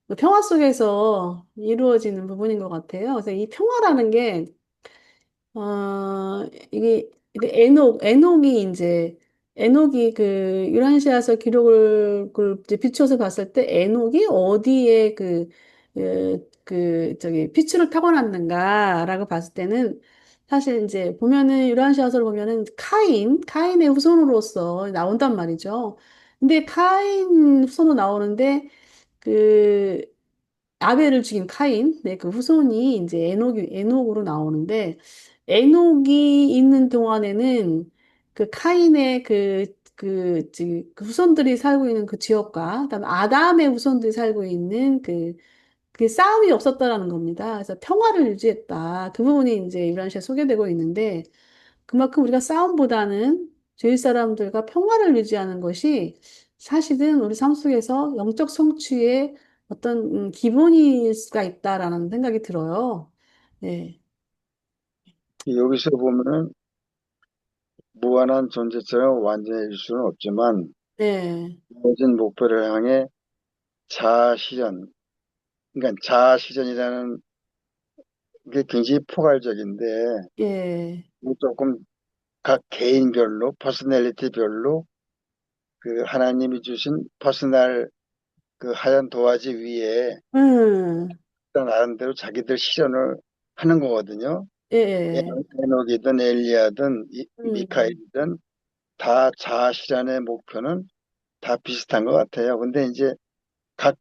뭐 평화 속에서 이루어지는 부분인 것 같아요. 그래서 이 평화라는 게 이게 에녹이 유란시아서 기록을 이제 비추어서 봤을 때 에녹이 어디에 피추를 타고났는가라고 봤을 때는 사실 이제 보면은 유란시아서를 보면은 카인의 후손으로서 나온단 말이죠. 근데 카인 후손으로 나오는데 그 아벨을 죽인 카인, 네, 그 후손이 이제 에녹으로 나오는데, 에녹이 있는 동안에는 그 카인의 그 후손들이 살고 있는 그 지역과, 그다음에 아담의 후손들이 살고 있는 그 싸움이 없었다라는 겁니다. 그래서 평화를 유지했다. 그 부분이 이제 유란시에 소개되고 있는데, 그만큼 우리가 싸움보다는 주위 사람들과 평화를 유지하는 것이 사실은 우리 삶 속에서 영적 성취의 어떤 기본일 수가 있다라는 생각이 들어요. 네, 여기서 보면은 무한한 존재처럼 완전해질 수는 없지만 네, 모든 목표를 향해 자아실현, 그러니까 자아실현이라는 게 굉장히 포괄적인데 예, 조금 각 개인별로 퍼스널리티별로 그 하나님이 주신 퍼스널 그 하얀 도화지 위에 음, 나름대로 자기들 실현을 하는 거거든요. 예, 에녹이든 엘리야든 음, 미카엘이든 다 자아 실현의 목표는 다 비슷한 것 같아요. 근데 이제 각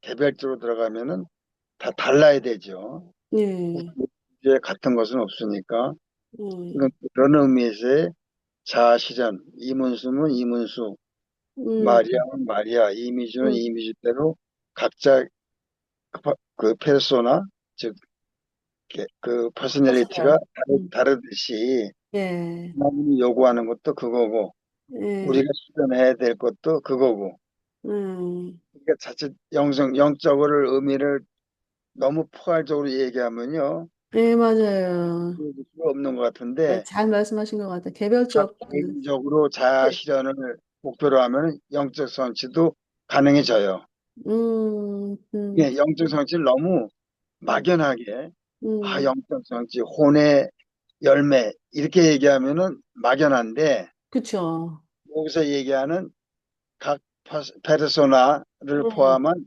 개별적으로 들어가면은 다 달라야 되죠. 예, 이제 같은 것은 없으니까. 예, 그러니까 그런 의미에서의 자아 실현, 이문수는 이문수, 음, 마리아는 마리아, 이미주는 음, 이미주대로 각자 그 페르소나, 즉 그 퍼스널리티가 맞아요. 다르듯이 예, 하나님이 요구하는 것도 그거고 예, 우리가 실현해야 될 것도 그거고 음, 그러니까 자칫 영적으로 의미를 너무 포괄적으로 얘기하면요 예, 맞아요. 그럴 수가 없는 것 네, 같은데 잘 말씀하신 것 같아요. 각 개별적, 개인적으로 자아 실현을 목표로 하면 영적 성취도 가능해져요. 음, 예, 영적 성취를 너무 음, 막연하게 음, 영적 성취, 혼의 열매 이렇게 얘기하면은 막연한데 그쵸. 여기서 얘기하는 각 페르소나를 음, 포함한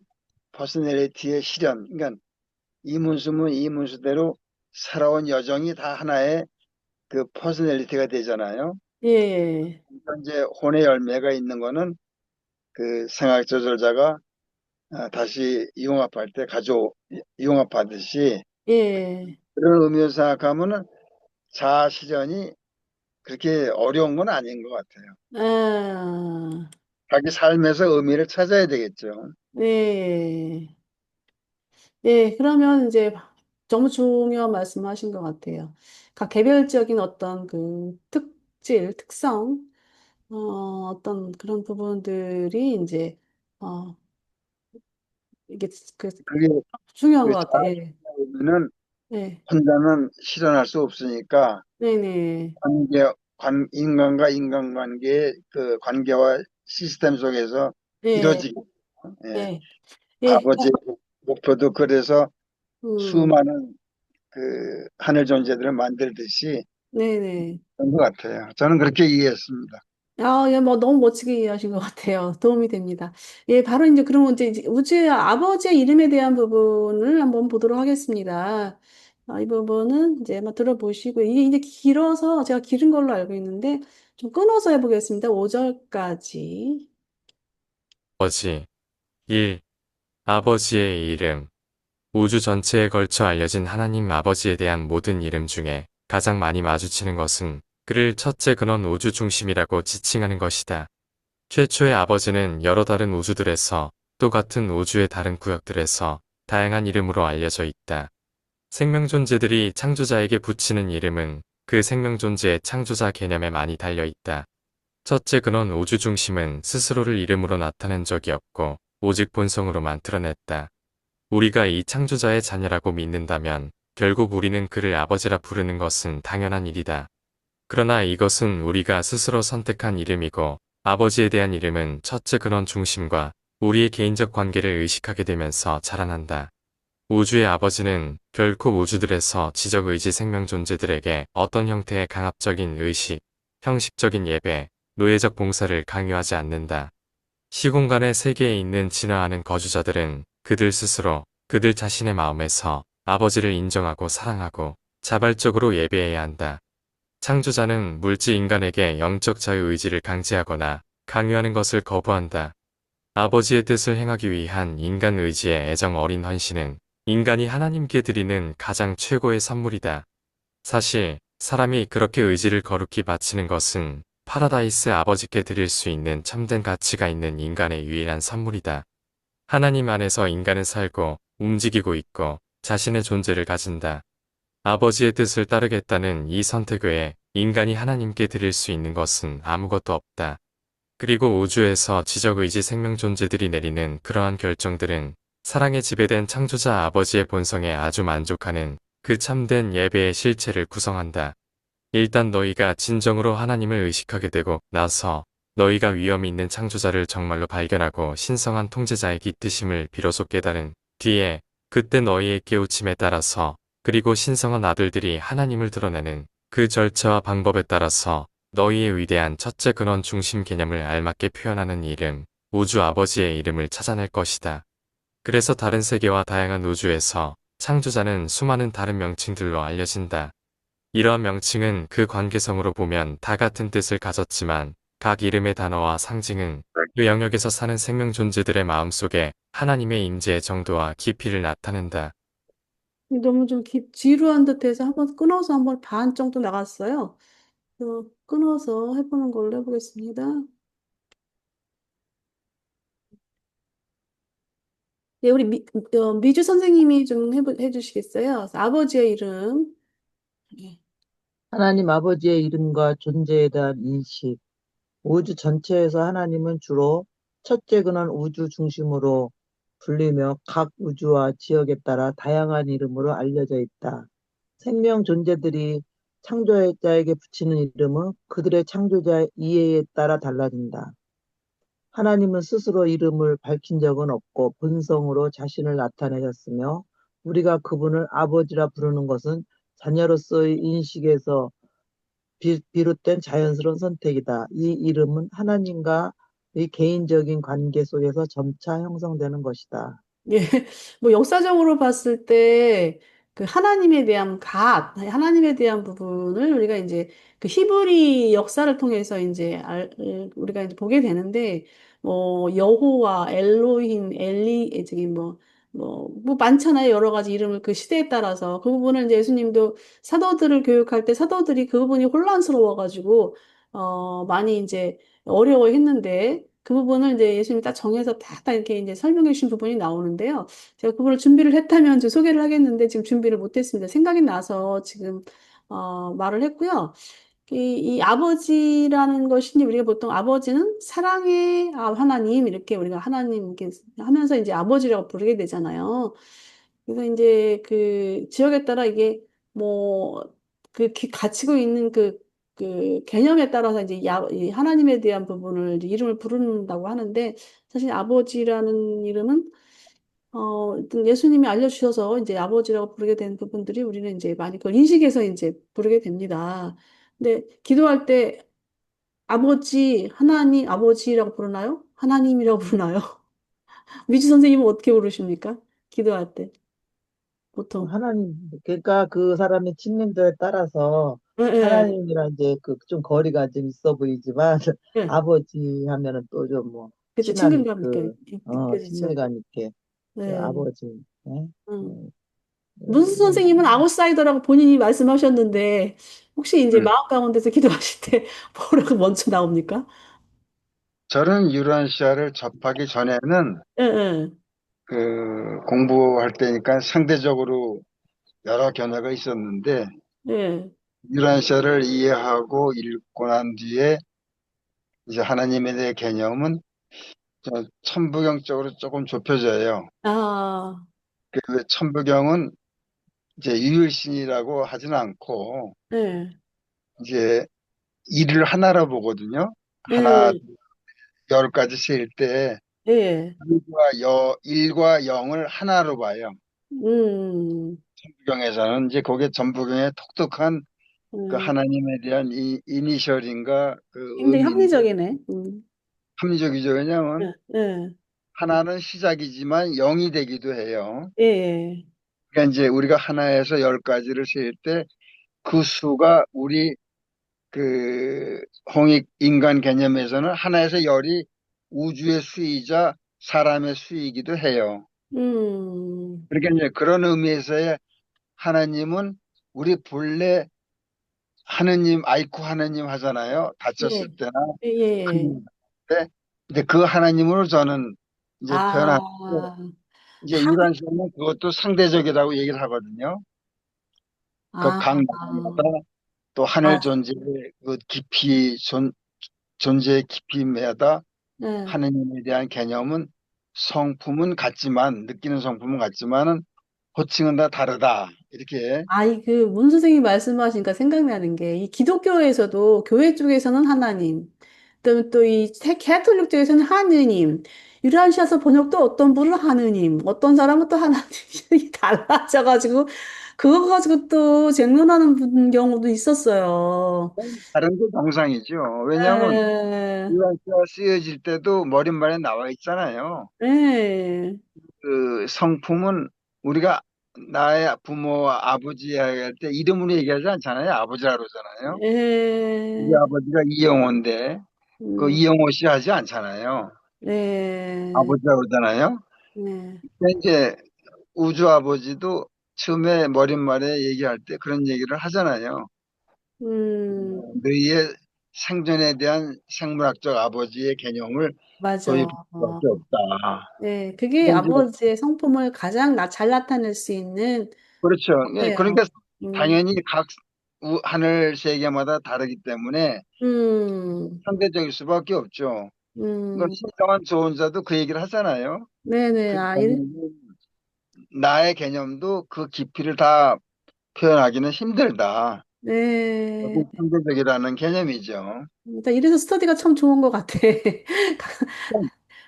퍼스널리티의 실현, 그러니까 이문수면 이문수대로 살아온 여정이 다 하나의 그 퍼스널리티가 되잖아요. 예, 그러니까 이제 혼의 열매가 있는 거는 그 생각 조절자가 다시 융합할 때 융합하듯이 예, 그런 의미로 생각하면은 자아 실현이 그렇게 어려운 건 아닌 것 같아요. 아, 자기 삶에서 의미를 찾아야 되겠죠. 예, 예, 그러면 이제 너무 중요한 말씀 하신 것 같아요. 각 개별적인 어떤 그 특성, 어떤 그런 부분들이 이제, 어, 이게 그, 그게 중요한 그 것 같아요. 자아 예, 실현의 의미는 예, 혼자는 실현할 수 없으니까 네네, 인간과 인간관계의 그 관계와 시스템 속에서 예, 이루어지게. 예. 예, 예, 아버지의 목표도 그래서 음, 수많은 그 하늘 존재들을 만들듯이 네네. 그런 것 같아요. 저는 그렇게 이해했습니다. 아, 예, 뭐, 너무 멋지게 이해하신 것 같아요. 도움이 됩니다. 예, 바로 이제 그러면 이제 우주의 아버지의 이름에 대한 부분을 한번 보도록 하겠습니다. 이 부분은 이제 한번 들어보시고, 이게 이제 길어서 제가 길은 걸로 알고 있는데, 좀 끊어서 해보겠습니다. 5절까지. 아버지. 1. 아버지의 이름. 우주 전체에 걸쳐 알려진 하나님 아버지에 대한 모든 이름 중에 가장 많이 마주치는 것은 그를 첫째 근원 우주 중심이라고 지칭하는 것이다. 최초의 아버지는 여러 다른 우주들에서 또 같은 우주의 다른 구역들에서 다양한 이름으로 알려져 있다. 생명 존재들이 창조자에게 붙이는 이름은 그 생명 존재의 창조자 개념에 많이 달려 있다. 첫째 근원 우주 중심은 스스로를 이름으로 나타낸 적이 없고 오직 본성으로만 드러냈다. 우리가 이 창조자의 자녀라고 믿는다면 결국 우리는 그를 아버지라 부르는 것은 당연한 일이다. 그러나 이것은 우리가 스스로 선택한 이름이고 아버지에 대한 이름은 첫째 근원 중심과 우리의 개인적 관계를 의식하게 되면서 자라난다. 우주의 아버지는 결코 우주들에서 지적 의지 생명 존재들에게 어떤 형태의 강압적인 의식, 형식적인 예배, 노예적 봉사를 강요하지 않는다. 시공간의 세계에 있는 진화하는 거주자들은 그들 스스로 그들 자신의 마음에서 아버지를 인정하고 사랑하고 자발적으로 예배해야 한다. 창조자는 물질 인간에게 영적 자유 의지를 강제하거나 강요하는 것을 거부한다. 아버지의 뜻을 행하기 위한 인간 의지의 애정 어린 헌신은 인간이 하나님께 드리는 가장 최고의 선물이다. 사실 사람이 그렇게 의지를 거룩히 바치는 것은 파라다이스 아버지께 드릴 수 있는 참된 가치가 있는 인간의 유일한 선물이다. 하나님 안에서 인간은 살고 움직이고 있고 자신의 존재를 가진다. 아버지의 뜻을 따르겠다는 이 선택 외에 인간이 하나님께 드릴 수 있는 것은 아무것도 없다. 그리고 우주에서 지적의지 생명 존재들이 내리는 그러한 결정들은 사랑에 지배된 창조자 아버지의 본성에 아주 만족하는 그 참된 예배의 실체를 구성한다. 일단 너희가 진정으로 하나님을 의식하게 되고 나서 너희가 위엄이 있는 창조자를 정말로 발견하고 신성한 통제자의 깃드심을 비로소 깨달은 뒤에 그때 너희의 깨우침에 따라서 그리고 신성한 아들들이 하나님을 드러내는 그 절차와 방법에 따라서 너희의 위대한 첫째 근원 중심 개념을 알맞게 표현하는 이름, 우주 아버지의 이름을 찾아낼 것이다. 그래서 다른 세계와 다양한 우주에서 창조자는 수많은 다른 명칭들로 알려진다. 이러한 명칭은 그 관계성으로 보면 다 같은 뜻을 가졌지만 각 이름의 단어와 상징은 그 영역에서 사는 생명 존재들의 마음속에 하나님의 임재의 정도와 깊이를 나타낸다. 너무 좀 지루한 듯해서 한번 끊어서 한번 반 정도 나갔어요. 끊어서 해보는 걸로 해보겠습니다. 네, 우리 미주 선생님이 좀 해주시겠어요? 아버지의 이름. 네. 하나님 아버지의 이름과 존재에 대한 인식. 우주 전체에서 하나님은 주로 첫째 근원 우주 중심으로 불리며 각 우주와 지역에 따라 다양한 이름으로 알려져 있다. 생명 존재들이 창조자에게 붙이는 이름은 그들의 창조자의 이해에 따라 달라진다. 하나님은 스스로 이름을 밝힌 적은 없고 본성으로 자신을 나타내셨으며 우리가 그분을 아버지라 부르는 것은 자녀로서의 인식에서 비롯된 자연스러운 선택이다. 이 이름은 하나님과의 개인적인 관계 속에서 점차 형성되는 것이다. 예, 뭐 역사적으로 봤을 때 그 하나님에 대한 하나님에 대한 부분을 우리가 이제 그 히브리 역사를 통해서 이제 우리가 이제 보게 되는데 뭐 여호와, 엘로힘, 저기 뭐 많잖아요. 여러 가지 이름을 그 시대에 따라서 그 부분을 이제 예수님도 사도들을 교육할 때 사도들이 그 부분이 혼란스러워가지고 많이 이제 어려워했는데 그 부분을 이제 예수님이 딱 정해서 딱 이렇게 이제 설명해 주신 부분이 나오는데요. 제가 그거를 준비를 했다면 좀 소개를 하겠는데 지금 준비를 못했습니다. 생각이 나서 지금 말을 했고요. 이 아버지라는 것이 우리가 보통 아버지는 사랑의 하나님 이렇게 우리가 하나님 이렇게 하면서 이제 아버지라고 부르게 되잖아요. 그래서 이제 그 지역에 따라 이게 뭐 그 가지고 있는 그 개념에 따라서 이제 이 하나님에 대한 부분을 이제 이름을 부른다고 하는데 사실 아버지라는 이름은 어떤 예수님이 알려주셔서 이제 아버지라고 부르게 된 부분들이 우리는 이제 많이 그걸 인식해서 이제 부르게 됩니다. 근데 기도할 때 아버지, 하나님, 아버지라고 부르나요? 하나님이라고 부르나요? 미주 선생님은 어떻게 부르십니까? 기도할 때 보통. 하나님, 그러니까 그 사람의 친민도에 따라서 예, 예, 하나님이랑 이제 그 좀 거리가 좀 있어 보이지만 예. 아버지 하면은 또 좀 뭐 그죠. 친한 친근감 느껴지죠. 친밀감 있게 그 네. 아버지. 예? 음. 음, 문수 이런 선생님은 아웃사이더라고 본인이 말씀하셨는데, 혹시 이제 음. 마음 가운데서 기도하실 때 뭐라고 먼저 나옵니까? 저는 유라시아를 접하기 전에는 예, 예, 그 공부할 때니까 상대적으로 여러 견해가 있었는데 예. 유라시아를 이해하고 읽고 난 뒤에 이제 하나님에 대해 개념은 천부경적으로 조금 좁혀져요. 아, 그 천부경은 이제 유일신이라고 하진 않고 예, 이제 일을 하나로 보거든요. 하나, 예, 열 가지 세일 때 예. 일과 영을 하나로 봐요. 음, 천부경에서는 이제 그게 천부경의 독특한 그 음. 하나님에 대한 이니셜인가 그 굉장히 의미인데 합리적이네. 합리적이죠. 왜냐하면 예, 예, 하나는 시작이지만 0이 되기도 해요. 예, 예. 그러니까 이제 우리가 하나에서 10가지를 셀 때 그 수가 우리 그 홍익 인간 개념에서는 하나에서 열이 우주의 수이자 사람의 수이기도 해요. 음, 그러니까 이제 그런 의미에서의 하나님은 우리 본래 하느님, 아이쿠 하느님 하잖아요. 다쳤을 예, 때나 예, 예. 큰일 날 때. 근데 그 하나님으로 저는 이제 표현하는데, 아, 이제 하, 유란시는 그것도 상대적이라고 얘기를 하거든요. 그 아, 각 나라마다 또 하늘 아, 존재의 그 깊이, 존재의 깊이마다 예. 하느님에 대한 개념은 성품은 같지만, 느끼는 성품은 같지만은 호칭은 다 다르다. 이렇게. 아이, 문 선생님이 말씀하시니까 생각나는 게, 이 기독교에서도, 교회 쪽에서는 하나님, 또 캐톨릭 쪽에서는 하느님, 유란시아서 번역도 어떤 분은 하느님, 어떤 사람은 또 하나님, 이 달라져가지고, 그거 가지고 또 경우도 있었어요. 다른 게 정상이죠. 왜냐하면 에, 유란시가 쓰여질 때도 머릿말에 나와 있잖아요. 에, 그 성품은 우리가 나의 부모와 아버지 할 때 이름으로 얘기하지 않잖아요. 아버지라 그러잖아요. 우리 에, 아버지가 이영호인데 그 음, 이영호 씨 하지 않잖아요. 네, 아버지라 그러잖아요. 네, 근데 이제 우주 아버지도 처음에 머릿말에 얘기할 때 그런 얘기를 하잖아요. 음, 너희의 생존에 대한 생물학적 아버지의 개념을 도입할 맞아. 수밖에 없다. 네, 그게 근데 이제 아버지의 성품을 가장 잘 나타낼 수 있는 그렇죠. 것 예, 같아요. 그러니까 음, 당연히 각 하늘 세계마다 다르기 때문에 음, 상대적일 수밖에 없죠. 그러니까 음, 신성한 조언자도 그 얘기를 하잖아요. 네네, 그 아, 개념은 나의 개념도 그 깊이를 다 표현하기는 힘들다. 네. 그것이 상대적이라는 개념이죠. 일단 이래서 스터디가 참 좋은 것 같아.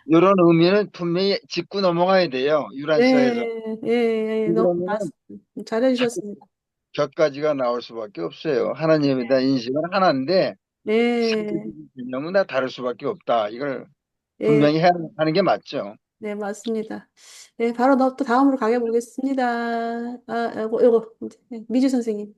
이런 의미는 분명히 짚고 넘어가야 돼요. 유란시아에서. 네, 예, 예, 너무 그러면은 자꾸 잘해주셨습니다. 격가지가 나올 수밖에 없어요. 하나님에 대한 인식은 하나인데 네, 상대적인 개념은 다 다를 수밖에 없다. 이걸 예, 분명히 해야 하는 게 맞죠. 네, 맞습니다. 네, 바로 또 다음으로 가게 보겠습니다. 요거, 미주 선생님.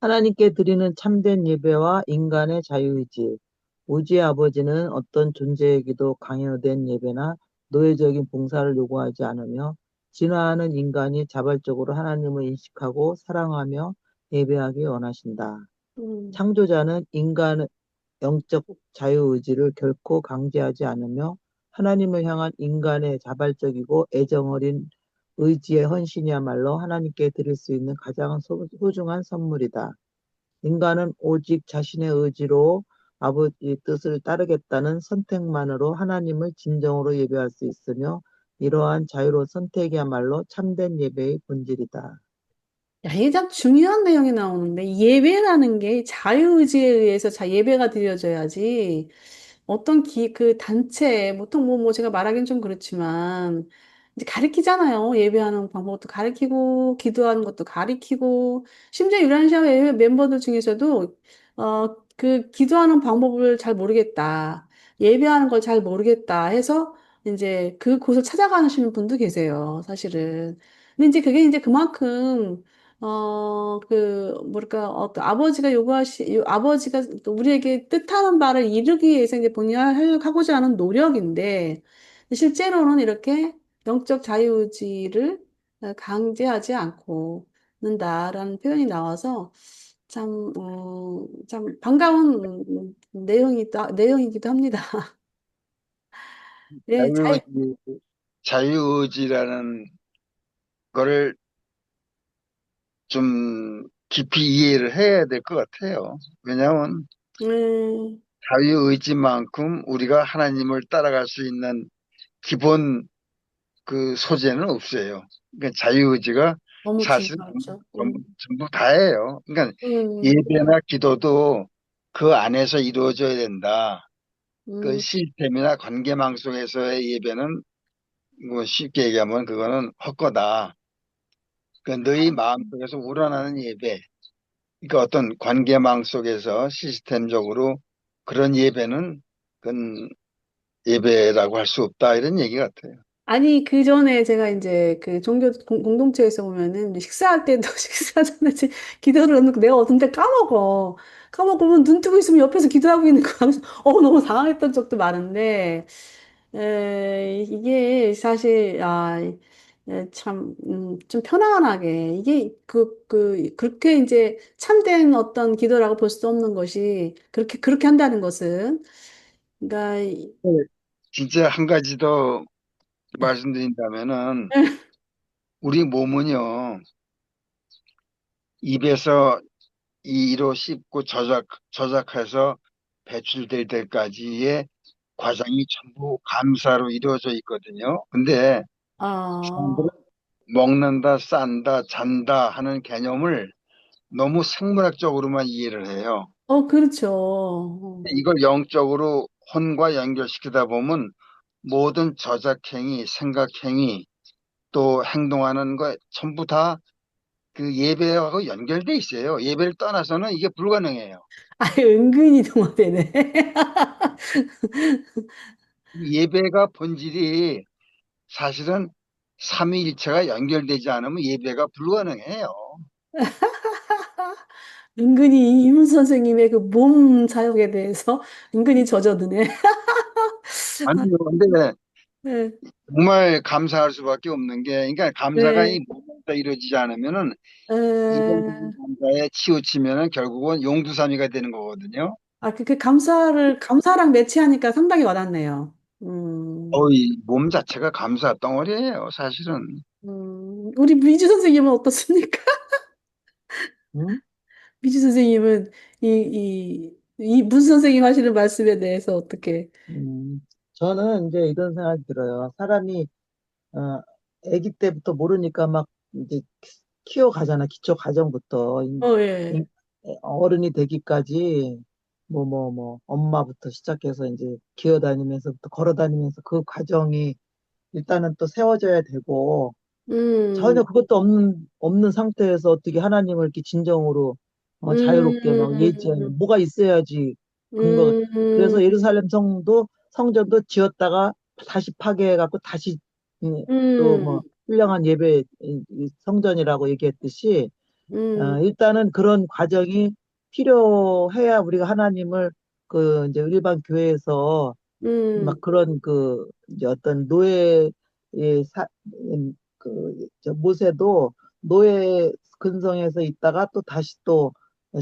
하나님께 드리는 참된 예배와 인간의 자유의지. 우주의 아버지는 어떤 존재에게도 강요된 예배나 노예적인 봉사를 요구하지 않으며 진화하는 인간이 자발적으로 하나님을 인식하고 사랑하며 예배하기 원하신다. 음, 창조자는 인간의 영적 자유의지를 결코 강제하지 않으며 하나님을 향한 인간의 자발적이고 애정어린 의지의 헌신이야말로 하나님께 드릴 수 있는 가장 소중한 선물이다. 인간은 오직 자신의 의지로 아버지 뜻을 따르겠다는 선택만으로 하나님을 진정으로 예배할 수 있으며 이러한 자유로운 선택이야말로 참된 예배의 본질이다. 야, 이게 참 중요한 내용이 나오는데, 예배라는 게 자유의지에 의해서 예배가 드려져야지, 그 단체, 보통 제가 말하기는 좀 그렇지만, 이제 가르치잖아요. 예배하는 방법도 가르치고, 기도하는 것도 가르치고, 심지어 유란시아 예배 멤버들 중에서도, 기도하는 방법을 잘 모르겠다. 예배하는 걸 잘 모르겠다 해서, 이제 곳을 찾아가시는 분도 계세요, 사실은. 근데 이제 그게 이제 그만큼, 뭐랄까, 아버지가 또 우리에게 뜻하는 바를 이루기 위해서 이제 본인이 하고자 하는 노력인데, 실제로는 이렇게 영적 자유의지를 강제하지 않고 는다라는 표현이 나와서 참 반가운 내용이기도 합니다. 예, 자유의지, 자유의지라는 거를 좀 깊이 이해를 해야 될 것 같아요. 왜냐하면 음, 자유의지만큼 우리가 하나님을 따라갈 수 있는 기본 그 소재는 없어요. 그러니까 자유의지가 너무 사실 중요하죠. 전부 다예요. 그러니까 음, 예배나 기도도 그 안에서 이루어져야 된다. 그 음, 시스템이나 관계망 속에서의 예배는 뭐 쉽게 얘기하면 그거는 헛거다. 그 너희 마음속에서 우러나는 예배. 그러니까 어떤 관계망 속에서 시스템적으로 그런 예배는 그건 예배라고 할 수 없다 이런 얘기 같아요. 아니, 그 전에 제가 이제 그 종교 공동체에서 보면은 식사할 때도 식사 전에 이제 기도를 하는 내가 어떤 때 까먹어. 까먹으면 눈 뜨고 있으면 옆에서 기도하고 있는 거 하면서 너무 당황했던 적도 많은데, 이게 사실, 참, 좀 편안하게, 이게 그렇게 이제 참된 어떤 기도라고 볼 수 없는 것이, 그렇게 한다는 것은, 그러니까, 네. 진짜 한 가지 더 말씀드린다면은 우리 몸은요 입에서 이로 씹고 저작해서 배출될 때까지의 과정이 전부 감사로 이루어져 있거든요. 근데 사람들은 어, 먹는다, 싼다, 잔다 하는 개념을 너무 생물학적으로만 이해를 해요. 그렇죠. 이걸 영적으로 혼과 연결시키다 보면 모든 저작행위, 생각행위, 또 행동하는 거 전부 다 그 예배하고 연결돼 있어요. 예배를 떠나서는 이게 불가능해요. 은근히 동화되네. 예배가 본질이 사실은 삼위일체가 연결되지 않으면 예배가 불가능해요. 은근히 이문 선생님의 그 몸 사역에 대해서 은근히 젖어드네. 아니요. 근데 네, 정말 감사할 수밖에 없는 게, 그러니까 감사가 이 네, 몸에서 이루어지지 않으면은 에, 이성적인 감사에 치우치면은 결국은 용두사미가 되는 거거든요. 그 감사랑 매치하니까 상당히 와닿네요. 이 몸 자체가 감사 덩어리예요, 사실은. 우리 미주 선생님은 어떻습니까? 응? 미주 선생님은 이 문 선생님 하시는 말씀에 대해서 어떻게, 음, 저는 이제 이런 생각이 들어요. 사람이 어, 아기 때부터 모르니까 막 이제 키워가잖아. 기초 과정부터 예. 이- 어른이 되기까지 엄마부터 시작해서 이제 기어다니면서부터 걸어다니면서 그 과정이 일단은 또 세워져야 되고 음, 전혀 그것도 없는 상태에서 어떻게 하나님을 이렇게 진정으로 자유롭게 막 예지하는 음, 뭐가 있어야지 근거가. 그래서 음, 예루살렘 성전도 지었다가 다시 파괴해갖고 다시 또 음, 뭐 훌륭한 예배 이 성전이라고 얘기했듯이 음, 일단은 그런 과정이 필요해야 우리가 하나님을 그 이제 일반 교회에서 막 음, 그런 그 이제 어떤 노예의 저 모세도 노예 근성에서 있다가 또 다시 또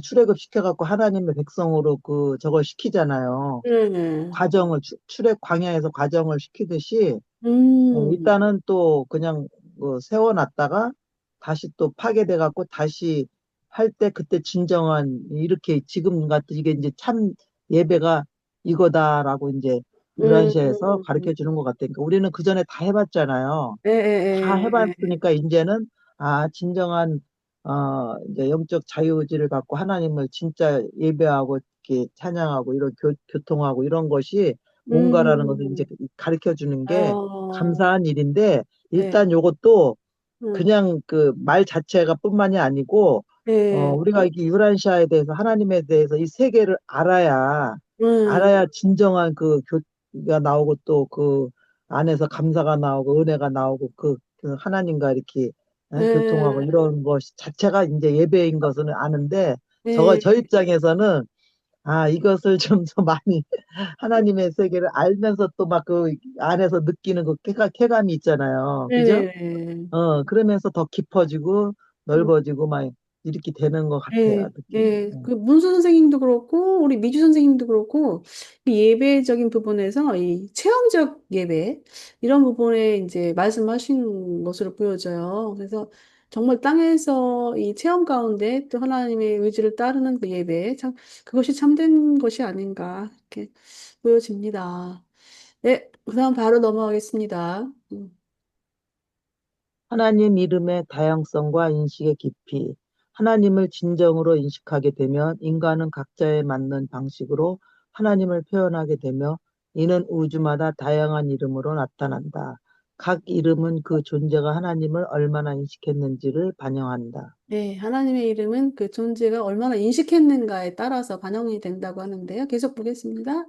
출애굽 시켜갖고 하나님의 백성으로 그 저걸 시키잖아요. 네네. 과정을 출애굽 광야에서 과정을 시키듯이 음, 일단은 또 그냥 뭐 세워놨다가 다시 또 파괴돼갖고 다시 할 때 그때 진정한 이렇게 지금 같은 이게 이제 참 예배가 이거다라고 이제 유란시아에서 가르쳐 음, 주는 것 같으니까 우리는 그 전에 다 해봤잖아요. 예, 다 예, 예. 해봤으니까 이제는 진정한 이제 영적 자유의지를 갖고 하나님을 진짜 예배하고 이렇게 찬양하고 이런 교통하고 이런 것이 뭔가라는 것을 이제 음, 가르쳐 주는 게 어, 감사한 일인데 예, 일단 요것도 음, 그냥 그 말 자체가 뿐만이 아니고 예, 우리가 이게 유란시아에 대해서 하나님에 대해서 이 세계를 알아야 음, 진정한 그 교가 나오고 또 그 안에서 감사가 나오고 은혜가 나오고 그 하나님과 이렇게 교통하고 예, 이런 것 자체가 이제 예배인 것은 아는데 예, 저 입장에서는 이것을 좀 더 많이 하나님의 세계를 알면서 또 막 그 안에서 느끼는 그 쾌감이 있잖아요. 그죠? 예, 그러면서 더 깊어지고 음, 넓어지고 막 이렇게 되는 것 같아요, 예, 느낌이. 예. 그 문수 선생님도 그렇고 우리 미주 선생님도 그렇고 이 예배적인 부분에서 이 체험적 예배 이런 부분에 이제 말씀하신 것으로 보여져요. 그래서 정말 땅에서 이 체험 가운데 또 하나님의 의지를 따르는 그 예배 참 그것이 참된 것이 아닌가 이렇게 보여집니다. 네, 그다음 바로 넘어가겠습니다. 하나님 이름의 다양성과 인식의 깊이. 하나님을 진정으로 인식하게 되면 인간은 각자에 맞는 방식으로 하나님을 표현하게 되며 이는 우주마다 다양한 이름으로 나타난다. 각 이름은 그 존재가 하나님을 얼마나 인식했는지를 반영한다. 네, 하나님의 이름은 그 존재가 얼마나 인식했는가에 따라서 반영이 된다고 하는데요. 계속 보겠습니다.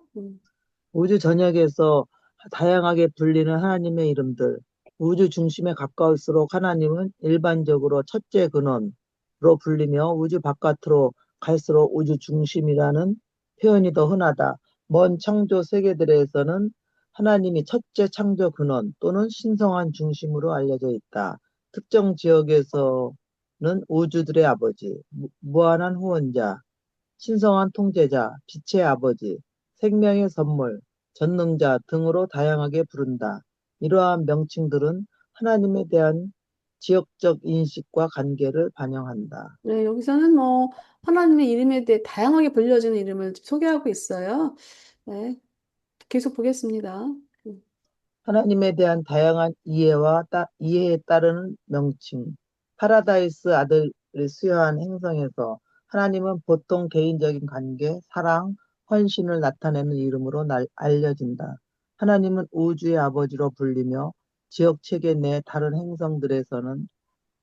우주 전역에서 다양하게 불리는 하나님의 이름들. 우주 중심에 가까울수록 하나님은 일반적으로 첫째 근원으로 불리며 우주 바깥으로 갈수록 우주 중심이라는 표현이 더 흔하다. 먼 창조 세계들에서는 하나님이 첫째 창조 근원 또는 신성한 중심으로 알려져 있다. 특정 지역에서는 우주들의 아버지, 무한한 후원자, 신성한 통제자, 빛의 아버지, 생명의 선물, 전능자 등으로 다양하게 부른다. 이러한 명칭들은 하나님에 대한 지역적 인식과 관계를 반영한다. 네, 여기서는 뭐 하나님의 이름에 대해 다양하게 불려지는 이름을 소개하고 있어요. 네, 계속 보겠습니다. 하나님에 대한 다양한 이해에 따르는 명칭. 파라다이스 아들을 수여한 행성에서 하나님은 보통 개인적인 관계, 사랑, 헌신을 나타내는 이름으로 알려진다. 하나님은 우주의 아버지로 불리며 지역 체계 내 다른 행성들에서는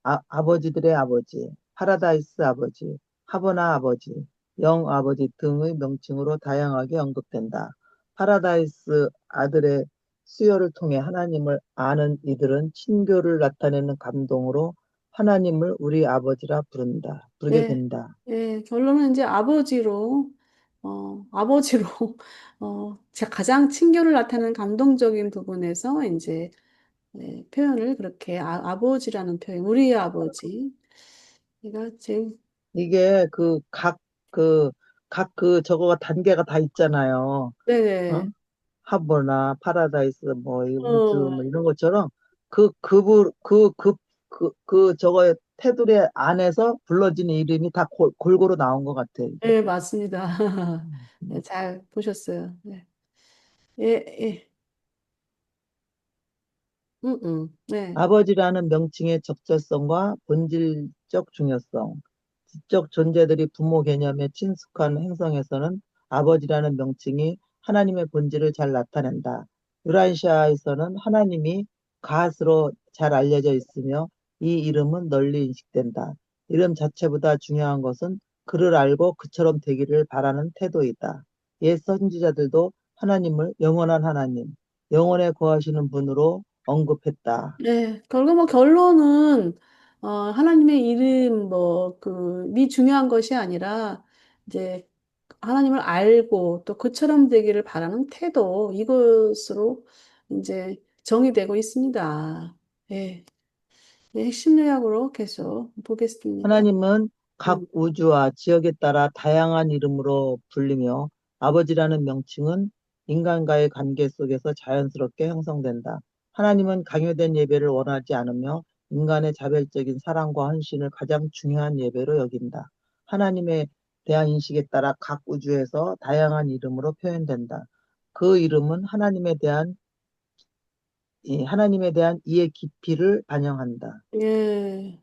아버지들의 아버지, 파라다이스 아버지, 하버나 아버지, 영 아버지 등의 명칭으로 다양하게 언급된다. 파라다이스 아들의 수요를 통해 하나님을 아는 이들은 친교를 나타내는 감동으로 하나님을 우리 아버지라 부르게 네, 된다. 결론은 이제 아버지로, 가장 친교를 나타내는 감동적인 부분에서 이제 표현을 그렇게 아버지라는 표현, 우리의 아버지. 얘가 제일, 이게 저거가 단계가 다 있잖아요. 어? 네네. 하버나 파라다이스 이 우주 어, 이런 것처럼 저거의 테두리 안에서 불러지는 이름이 다 골고루 나온 것 같아 이게. 네, 맞습니다. 네, 음. 잘 보셨어요. 네. 예, 예. 네. 아버지라는 명칭의 적절성과 본질적 중요성. 지적 존재들이 부모 개념에 친숙한 행성에서는 아버지라는 명칭이 하나님의 본질을 잘 나타낸다. 유라시아에서는 하나님이 가스로 잘 알려져 있으며 이 이름은 널리 인식된다. 이름 자체보다 중요한 것은 그를 알고 그처럼 되기를 바라는 태도이다. 옛 선지자들도 하나님을 영원한 하나님, 영원에 거하시는 분으로 언급했다. 네. 결론은, 하나님의 이름, 중요한 것이 아니라, 이제, 하나님을 알고 또 그처럼 되기를 바라는 태도, 이것으로 이제 정의되고 있습니다. 예. 네, 핵심 요약으로 계속 보겠습니다. 하나님은 각 음, 우주와 지역에 따라 다양한 이름으로 불리며 아버지라는 명칭은 인간과의 관계 속에서 자연스럽게 형성된다. 하나님은 강요된 예배를 원하지 않으며 인간의 자별적인 사랑과 헌신을 가장 중요한 예배로 여긴다. 하나님에 대한 인식에 따라 각 우주에서 다양한 이름으로 표현된다. 그 이름은 하나님에 대한 이해 깊이를 반영한다. 예.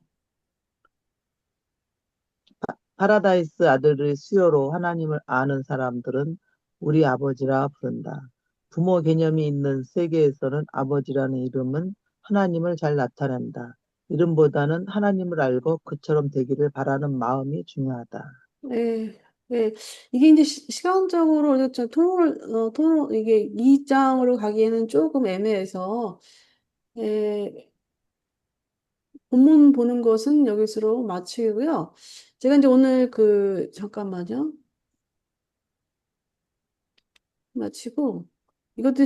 파라다이스 아들의 수요로 하나님을 아는 사람들은 우리 아버지라 부른다. 부모 개념이 있는 세계에서는 아버지라는 이름은 하나님을 잘 나타낸다. 이름보다는 하나님을 알고 그처럼 되기를 바라는 마음이 중요하다. 예. 예. 이게 이제 시간적으로 이게 이 장으로 가기에는 조금 애매해서, 예, 본문 보는 것은 여기서로 마치고요. 제가 이제 오늘 잠깐만요. 마치고, 이것도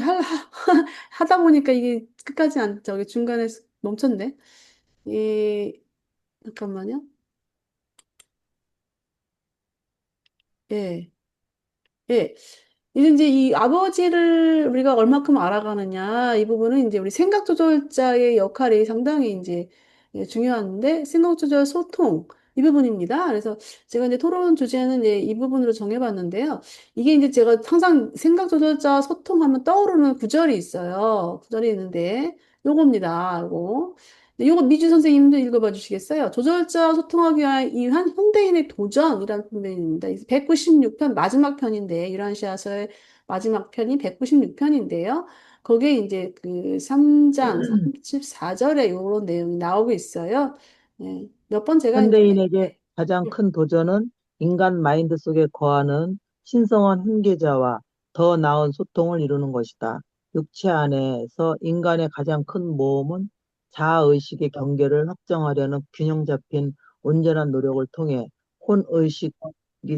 하다 보니까 이게 끝까지 중간에 멈췄네. 잠깐만요. 예, 예. 이제 이 아버지를 우리가 얼마큼 알아가느냐, 이 부분은 이제 우리 생각 조절자의 역할이 상당히 이제 중요한데, 생각 조절 소통, 이 부분입니다. 그래서 제가 이제 토론 주제는 이제 이 부분으로 정해봤는데요. 이게 이제 제가 항상 생각 조절자 소통하면 떠오르는 구절이 있어요. 구절이 있는데, 요겁니다. 요거 미주 선생님도 읽어봐 주시겠어요? 조절자 소통하기 위한 현대인의 도전이라는 편입니다. 196편 마지막 편인데 유란시아서의 마지막 편이 196편인데요. 거기에 이제 그 3장 34절에 이런 내용이 나오고 있어요. 네, 몇 번 제가 이제 현대인에게 가장 큰 도전은 인간 마인드 속에 거하는 신성한 훈계자와 더 나은 소통을 이루는 것이다. 육체 안에서 인간의 가장 큰 모험은 자아의식의 경계를 확정하려는 균형 잡힌 온전한 노력을 통해 혼의식이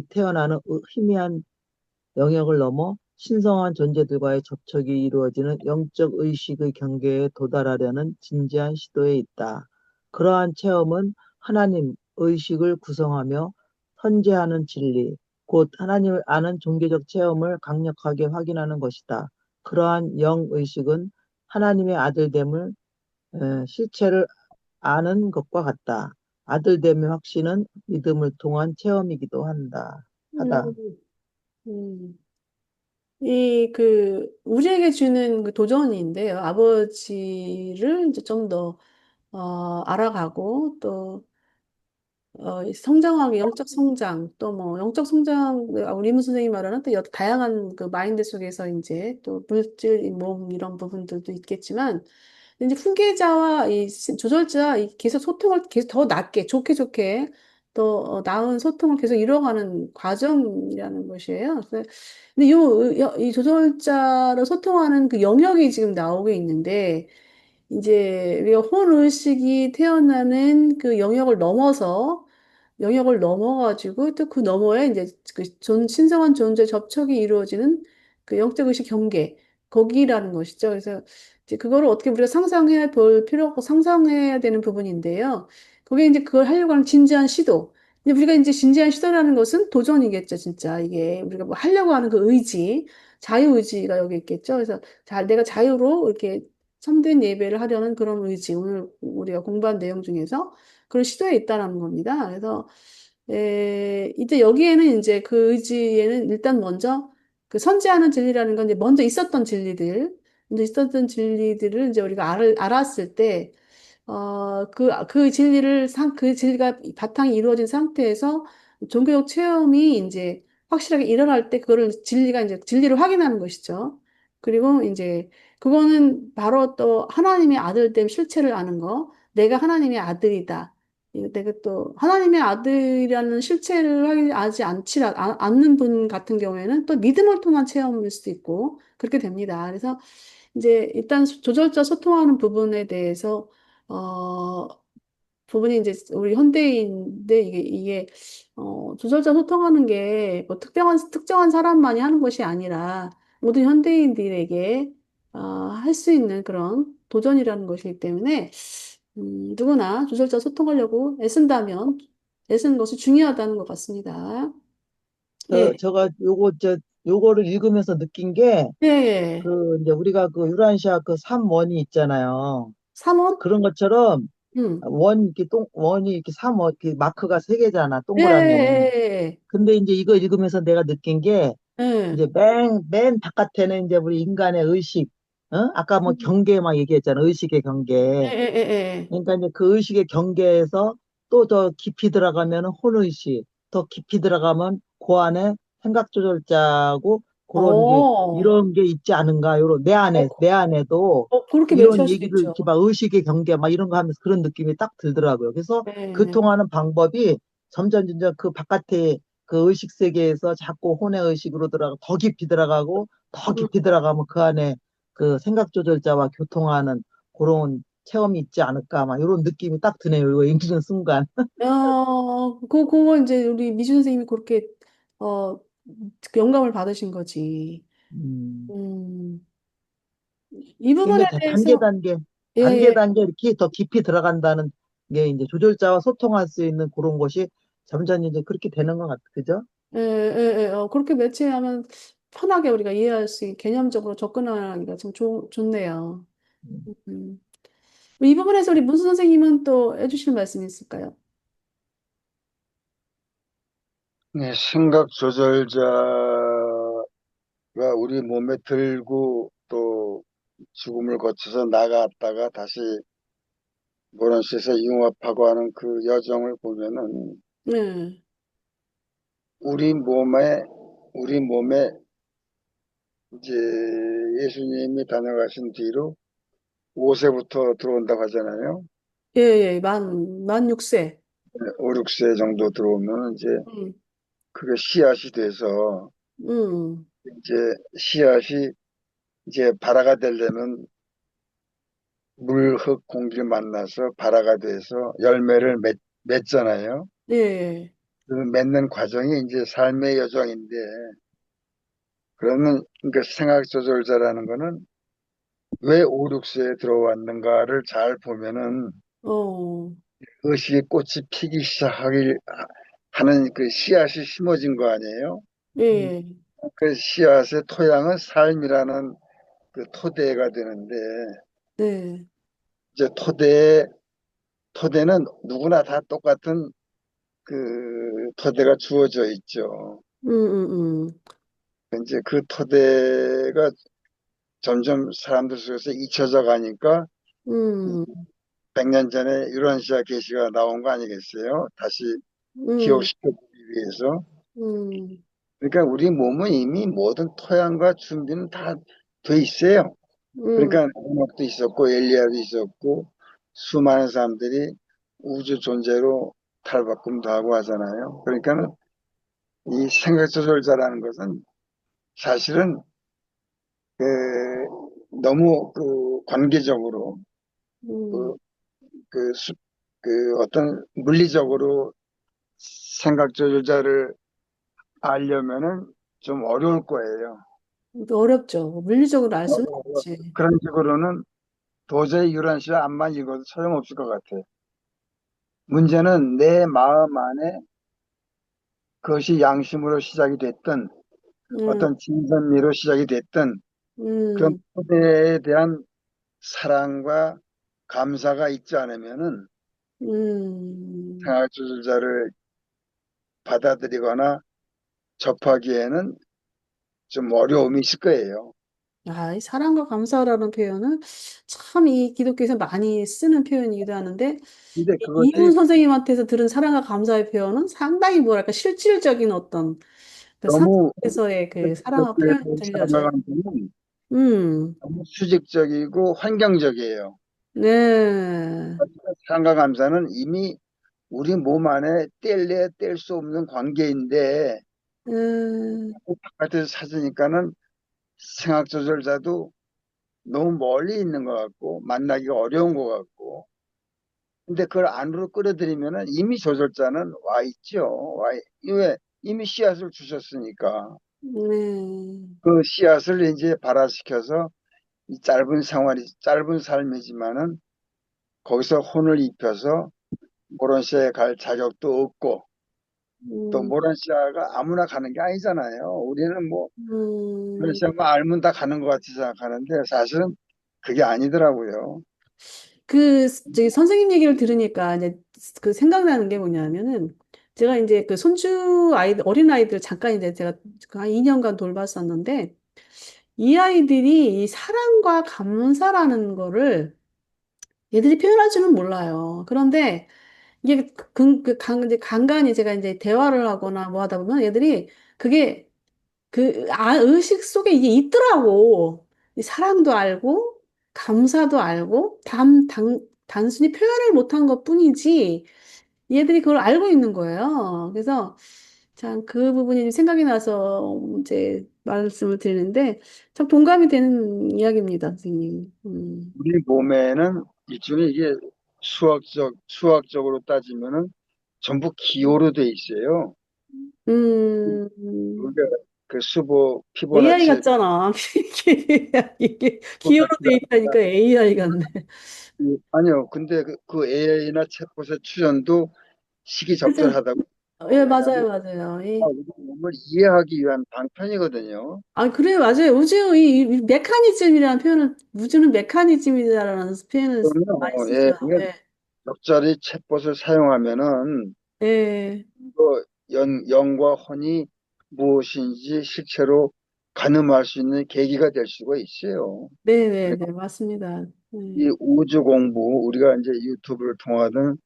태어나는 희미한 영역을 넘어 신성한 존재들과의 접촉이 이루어지는 영적 의식의 경계에 도달하려는 진지한 시도에 있다. 그러한 체험은 하나님 의식을 구성하며 선재하는 진리, 곧 하나님을 아는 종교적 체험을 강력하게 확인하는 것이다. 그러한 영의식은 하나님의 아들됨을 실체를 아는 것과 같다. 아들됨의 확신은 믿음을 통한 체험이기도 하다. 음, 음. 우리에게 주는 그 도전인데요. 아버지를 이제 좀 더, 알아가고, 또, 이 성장하게, 영적 성장, 또 뭐, 영적 성장, 우리 임 선생님이 말하는 또 다양한 그 마인드 속에서 이제 또 물질, 몸, 이런 부분들도 있겠지만, 이제 후계자와 조절자 계속 소통을 계속 더 낮게, 좋게 더 나은 소통을 계속 이뤄가는 과정이라는 것이에요. 근데 이 조절자로 소통하는 그 영역이 지금 나오고 있는데, 이제 우리가 혼의식이 태어나는 그 영역을 넘어가지고 또 그 너머에 이제 신성한 존재 접촉이 이루어지는 그 영적 의식 경계, 거기라는 것이죠. 그래서 이제 그거를 어떻게 우리가 상상해 볼 필요가 상상해야 되는 부분인데요. 그게 이제 그걸 하려고 하는 진지한 시도. 근데 우리가 이제 진지한 시도라는 것은 도전이겠죠, 진짜. 이게 우리가 뭐 하려고 하는 그 의지, 자유의지가 여기 있겠죠. 그래서 내가 자유로 이렇게 참된 예배를 하려는 그런 의지, 오늘 우리가 공부한 내용 중에서 그런 시도에 있다라는 겁니다. 그래서 이제 여기에는 이제 그 의지에는 일단 먼저 그 선지하는 진리라는 건 이제 먼저 있었던 진리들을 이제 우리가 알았을 때, 그 진리가 바탕이 이루어진 상태에서 종교적 체험이 이제 확실하게 일어날 때 그거를 진리를 확인하는 것이죠. 그리고 이제 그거는 바로 또 하나님의 아들됨 실체를 아는 거. 내가 하나님의 아들이다. 내가 또 하나님의 아들이라는 실체를 확인하지 않는 분 같은 경우에는 또 믿음을 통한 체험일 수도 있고 그렇게 됩니다. 그래서 이제 일단 조절자 소통하는 부분에 대해서 어 부분이 이제 우리 현대인인데 조절자 소통하는 게 뭐 특정한 사람만이 하는 것이 아니라 모든 현대인들에게 할 수 있는 그런 도전이라는 것이기 때문에 누구나 조절자 소통하려고 애쓰는 것이 중요하다는 것 같습니다. 예, 제가 요거를 읽으면서 느낀 게, 예, 예. 이제 우리가 그 유란시아 그 삼원이 있잖아요. 3원? 그런 것처럼 음. 원이 이렇게 삼원, 이렇게 마크가 세 개잖아, 예, 동그라미. 예, 근데 이제 이거 읽으면서 내가 느낀 게, 예, 예. 이제 맨 바깥에는 이제 우리 인간의 의식, 아까 뭐 음. 경계 막 얘기했잖아, 의식의 예, 경계. 예, 예, 예. 그러니까 이제 그 의식의 경계에서 또 더 깊이 들어가면 혼의식, 더 깊이 들어가면 그 안에 생각 조절자고 그런 게 어, 이런 게 있지 않은가? 요런 어, 내 안에도 그렇게 이런 매치할 수도 얘기를 있죠. 이렇게 막 의식의 경계 막 이런 거 하면서 그런 느낌이 딱 들더라고요. 그래서 예, 교통하는 방법이 점점 그 바깥에 그 의식 세계에서 자꾸 혼의 의식으로 들어가고 더 깊이 들어가고 더 음. 깊이 들어가면 그 안에 그 생각 조절자와 교통하는 그런 체험이 있지 않을까, 막 이런 느낌이 딱 드네요. 이거 읽는 순간. 그거 이제 우리 미주 선생님이 그렇게, 어, 그 영감을 받으신 거지. 음. 음, 이 부분에 그러니까 대해서, 예, 예, 단계 이렇게 더 깊이 들어간다는 게 이제 조절자와 소통할 수 있는 그런 것이 점점 이제 그렇게 되는 것 같아. 그죠? 예, 예, 예, 그렇게 매치하면 편하게 우리가 이해할 수 있게 개념적으로 접근하기가 좀 좋네요. 음. 음. 이 부분에서 우리 문수 선생님은 또 해주실 말씀이 있을까요? 네, 생각 조절자가 우리 몸에 들고 또 죽음을 거쳐서 나갔다가 다시 모란시에서 융합하고 하는 그 여정을 보면은 네. 우리 몸에 우리 몸에 이제 예수님이 다녀가신 뒤로 5세부터 들어온다고 하잖아요. 예, 예, 만 6세. 5, 6세 정도 들어오면 이제 음, 그게 씨앗이 돼서 음, 이제 씨앗이 이제 발화가 되려면 물, 흙, 공기를 만나서 발화가 돼서 열매를 맺잖아요. 네. 그 맺는 과정이 이제 삶의 여정인데, 그러면 그러니까 생각 조절자라는 거는 왜 5, 6세에 들어왔는가를 잘 보면은 어, 의식의 꽃이 피기 시작하기 하는 그 씨앗이 심어진 거 아니에요? 예, 그 씨앗의 토양은 삶이라는 그 토대가 되는데, 네. 이제 토대는 누구나 다 똑같은 그 토대가 주어져 있죠. 음. 이제 그 토대가 점점 사람들 속에서 잊혀져 가니까 음, 100년 전에 유런시아 계시가 나온 거 아니겠어요? 다시 음, 기억시켜주기 위해서. 음, 그러니까 우리 몸은 이미 모든 토양과 준비는 다 돼 있어요. 음, 그러니까 에녹도 있었고 엘리야도 있었고 수많은 사람들이 우주 존재로 탈바꿈도 하고 하잖아요. 그러니까는 이 생각 조절자라는 것은 사실은 그 너무 그 관계적으로 음. 그, 그, 그 어떤 물리적으로 생각 조절자를 알려면은 좀 어려울 거예요. 어렵죠. 물리적으로 알 수는 어려워요. 없지. 그런 식으로는 도저히 유란 씨와 안만 읽어도 소용없을 것 같아요. 문제는 내 마음 안에 그것이 양심으로 시작이 됐든 음, 어떤 진선미로 시작이 됐든 그런 음, 토대에 대한 사랑과 감사가 있지 않으면은 음. 생활주술자를 받아들이거나 접하기에는 좀 어려움이 있을 거예요. 아, 이 사랑과 감사라는 표현은 참 이 기독교에서 많이 쓰는 표현이기도 하는데, 근데 이문 그것이 선생님한테서 들은 사랑과 감사의 표현은 상당히 뭐랄까 실질적인 어떤 그 너무 상황에서의 그 사랑과 표현이 기독교에서 들려져요. 살아가는 데는 음, 너무 수직적이고 환경적이에요. 네, 사랑과 감사는 이미 우리 몸 안에 뗄래야 뗄 수 없는 관계인데 음, 바깥에서 찾으니까는 생각조절자도 너무 멀리 있는 것 같고 만나기가 어려운 것 같고 근데 그걸 안으로 끌어들이면은 이미 조절자는 와 있죠. 왜 이미 씨앗을 주셨으니까 네, 그 씨앗을 이제 발화시켜서 이 짧은 삶이지만은 거기서 혼을 입혀서 모런시아에 갈 자격도 없고 또 음, 모런시아가 아무나 가는 게 아니잖아요. 우리는 뭐 음. 모런시아만 알면 다 가는 것 같이 생각하는데 사실은 그게 아니더라고요. 저기 선생님 얘기를 들으니까 이제 그 생각나는 게 뭐냐면은 제가 이제 그 손주 아이들, 어린 아이들 잠깐 이제 제가 그한 2년간 돌봤었는데 이 아이들이 이 사랑과 감사라는 거를 얘들이 표현할 줄은 몰라요. 그런데 이게 이제 간간히 제가 이제 대화를 하거나 뭐 하다 보면 얘들이 그게 의식 속에 이게 있더라고. 이 사랑도 알고, 감사도 알고, 단순히 표현을 못한 것 뿐이지, 얘들이 그걸 알고 있는 거예요. 그래서 참 그 부분이 좀 생각이 나서 이제 말씀을 드리는데, 참 동감이 되는 이야기입니다, 선생님. 우리 몸에는 일종의 이게 수학적으로 따지면은 전부 기호로 돼 있어요. 음, 그러니까 그 수보 AI 피보나치 같잖아. 이게 기어로 돼 있다니까 AI 같네. 아니요. 근데 그 AI나 챗봇의 추천도 그죠? 시기적절하다고. 예, 왜냐하면 맞아요, 맞아요. 우리 몸을 이해하기 위한 방편이거든요. 아, 그래, 맞아요. 이 메커니즘이라는 표현을, 우주는 메커니즘이다라는 표현을 많이 그러면 쓰죠. 이게 예, 적절히 챗봇을 사용하면은 예, 그 영과 혼이 무엇인지 실제로 가늠할 수 있는 계기가 될 수가 있어요. 그러니까 네, 맞습니다. 이 우주 공부, 우리가 이제 유튜브를 통하든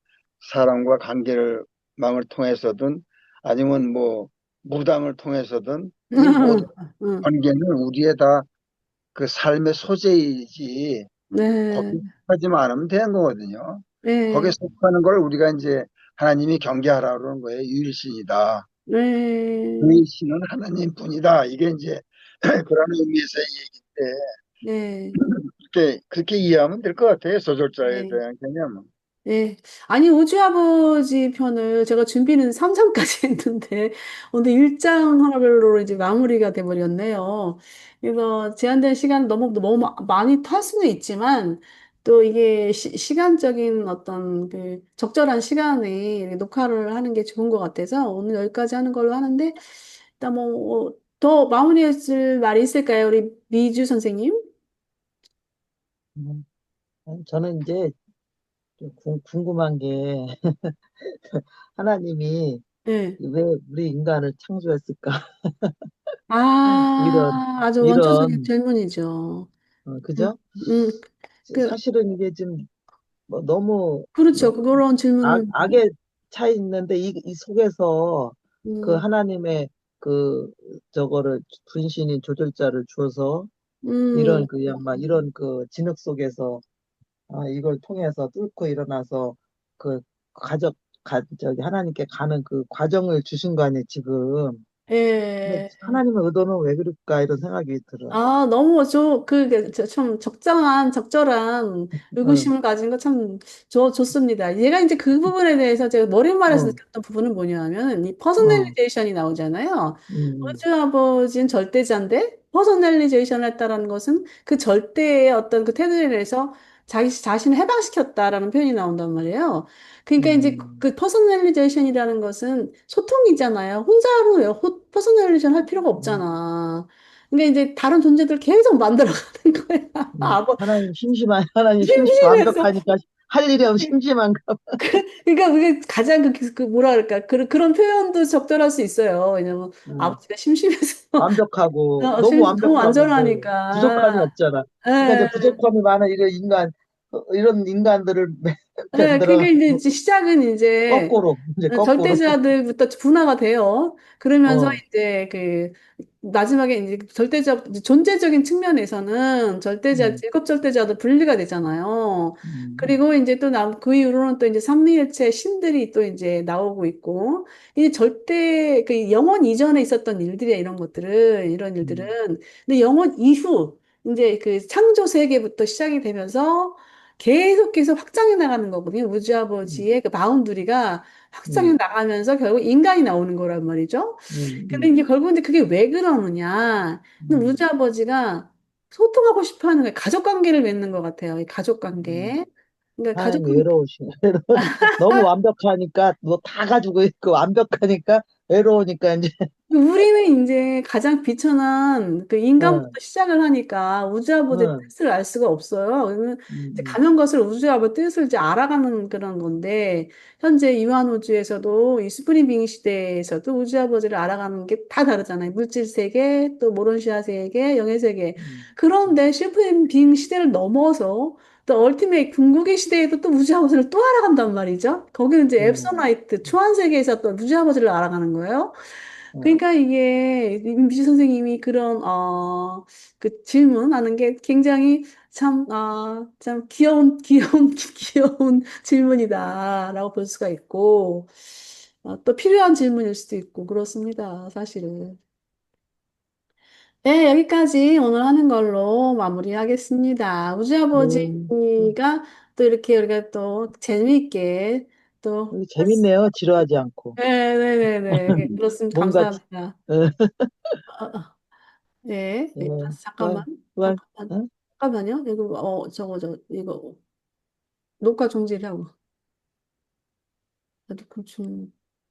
사람과 관계를 망을 통해서든 아니면 뭐 무당을 통해서든 이 모든 응, 관계는 우리의 다 그 삶의 소재이지 네, 거기에 속하지만 않으면 되는 거거든요. 거기에 네, 속하는 걸 우리가 이제 하나님이 경계하라 그러는 거예요. 유일신이다. 네, 유일신은 하나님뿐이다. 이게 이제 그런 의미에서의 얘기인데 네, 그렇게 이해하면 될 것 같아요. 저절자에 네. 대한 개념은. 네. 아니, 우주아버지 편을 제가 준비는 3장까지 했는데, 오늘 1장 하나별로 이제 마무리가 돼버렸네요. 그래서 제한된 시간 너무 많이 탈 수는 있지만, 또 이게 시간적인 어떤 그 적절한 시간에 녹화를 하는 게 좋은 것 같아서 오늘 여기까지 하는 걸로 하는데, 일단 더 마무리했을 말이 있을까요? 우리 미주 선생님? 음, 저는 이제 좀 궁금한 게 하나님이 네. 왜 우리 인간을 창조했을까? 이런 아주 원초적인 이런 질문이죠. 음, 그죠? 음, 그, 사실은 이게 지금 뭐 너무 그렇죠. 뭐 그런 질문을, 악에 차 있는데 이 속에서 그 음, 하나님의 그 저거를 분신인 조절자를 주어서 음, 이런 그 양마 이런 그 진흙 속에서 이걸 통해서 뚫고 일어나서 그 가족 저기 하나님께 가는 그 과정을 주신 거 아니에요 지금. 근데 예. 하나님의 의도는 왜 그럴까 이런 생각이 들어요. 너무 참 적절한 응, 의구심을 가진 거 참 좋습니다. 얘가 이제 그 부분에 대해서 제가 머릿말에서 응, 느꼈던 부분은 뭐냐면은 이 응, 퍼스널리제이션이 나오잖아요. 응, 우주 아버지는 절대자인데 퍼스널리제이션을 했다라는 것은 그 절대의 어떤 그 테두리에 대해서 자기 자신을 해방시켰다라는 표현이 나온단 말이에요. 그러니까 이제 응, 그 퍼스널리제이션이라는 것은 소통이잖아요. 혼자로 퍼스널리제이션 할 필요가 응, 없잖아. 그러니까 이제 다른 존재들 계속 만들어가는 거야. 응. 하나님 심심한 하나님 심심해서. 완벽하니까 할 일이 없 심심한가 봐. 그러니까 그게 가장 뭐라 그럴까. 그런 표현도 적절할 수 있어요. 왜냐면 응. 아버지가 심심해서, 완벽하고 너무 너무 완벽하고 뭐 부족함이 안전하니까. 없잖아. 그러니까 이제 예, 부족함이 많은 이런 인간들을 예, 그러니까 만들어 이제 시작은 이제 거꾸로 이제 거꾸로. 절대자들부터 분화가 돼요. 그러면서 어, 이제 마지막에 이제 이제 존재적인 측면에서는 음, 일곱 절대자도 분리가 되잖아요. 음, 그리고 이제 그 이후로는 또 이제 삼위일체 신들이 또 이제 나오고 있고, 이제 그 영원 이전에 있었던 이런 음, 일들은, 근데 영원 이후, 이제 그 창조 세계부터 시작이 되면서 계속 확장해 나가는 거거든요. 음, 우주아버지의 그 바운드리가 확장해 음, 나가면서 결국 인간이 나오는 거란 말이죠. 근데 음, 이제 결국 근데 그게 왜 그러느냐. 근데 음, 우주아버지가 소통하고 싶어 하는 거예요. 가족 관계를 맺는 것 같아요. 이 가족 음. 관계. 그러니까 가족 하나님이 관계. 외로우신 너무 완벽하니까 뭐 다 가지고 있고 완벽하니까 외로우니까 이제 우리는 이제 가장 비천한 그 응, 인간부터 시작을 하니까 우주아버지의 응, 뜻을 알 수가 없어요. 그러면 이제 음, 가면 것을 우주아버지 뜻을 이제 알아가는 그런 건데, 현재 유한우주에서도 이 스프링 시대에서도 우주아버지를 알아가는 게 다 다르잖아요. 물질 세계, 또 모론시아 세계, 영의 세계. 음, 그런데 스프링 시대를 넘어서 또 얼티메이 궁극의 시대에도 또 우주아버지를 또 알아간단 말이죠. 거기는 이제 음, 앱서나이트, 초안 세계에서 또 우주아버지를 알아가는 거예요. 응. 그러니까 이게 임시 선생님이 그 질문하는 게 굉장히 참 귀여운 질문이다라고 볼 수가 있고, 또 필요한 질문일 수도 있고, 그렇습니다, 사실은. 네, 여기까지 오늘 하는 걸로 마무리하겠습니다. 우주 네. 아버지가 또 이렇게 우리가 또 재미있게 또, 여기 재밌네요. 지루하지 않고. 네네네네. 그렇습니다. 뭔가, 감사합니다. 어, 어. 네, 네, 예, 잠깐만, 그만, 잠깐만, 응? 잠깐만요. 이거 녹화 중지를 하고. 나도 좀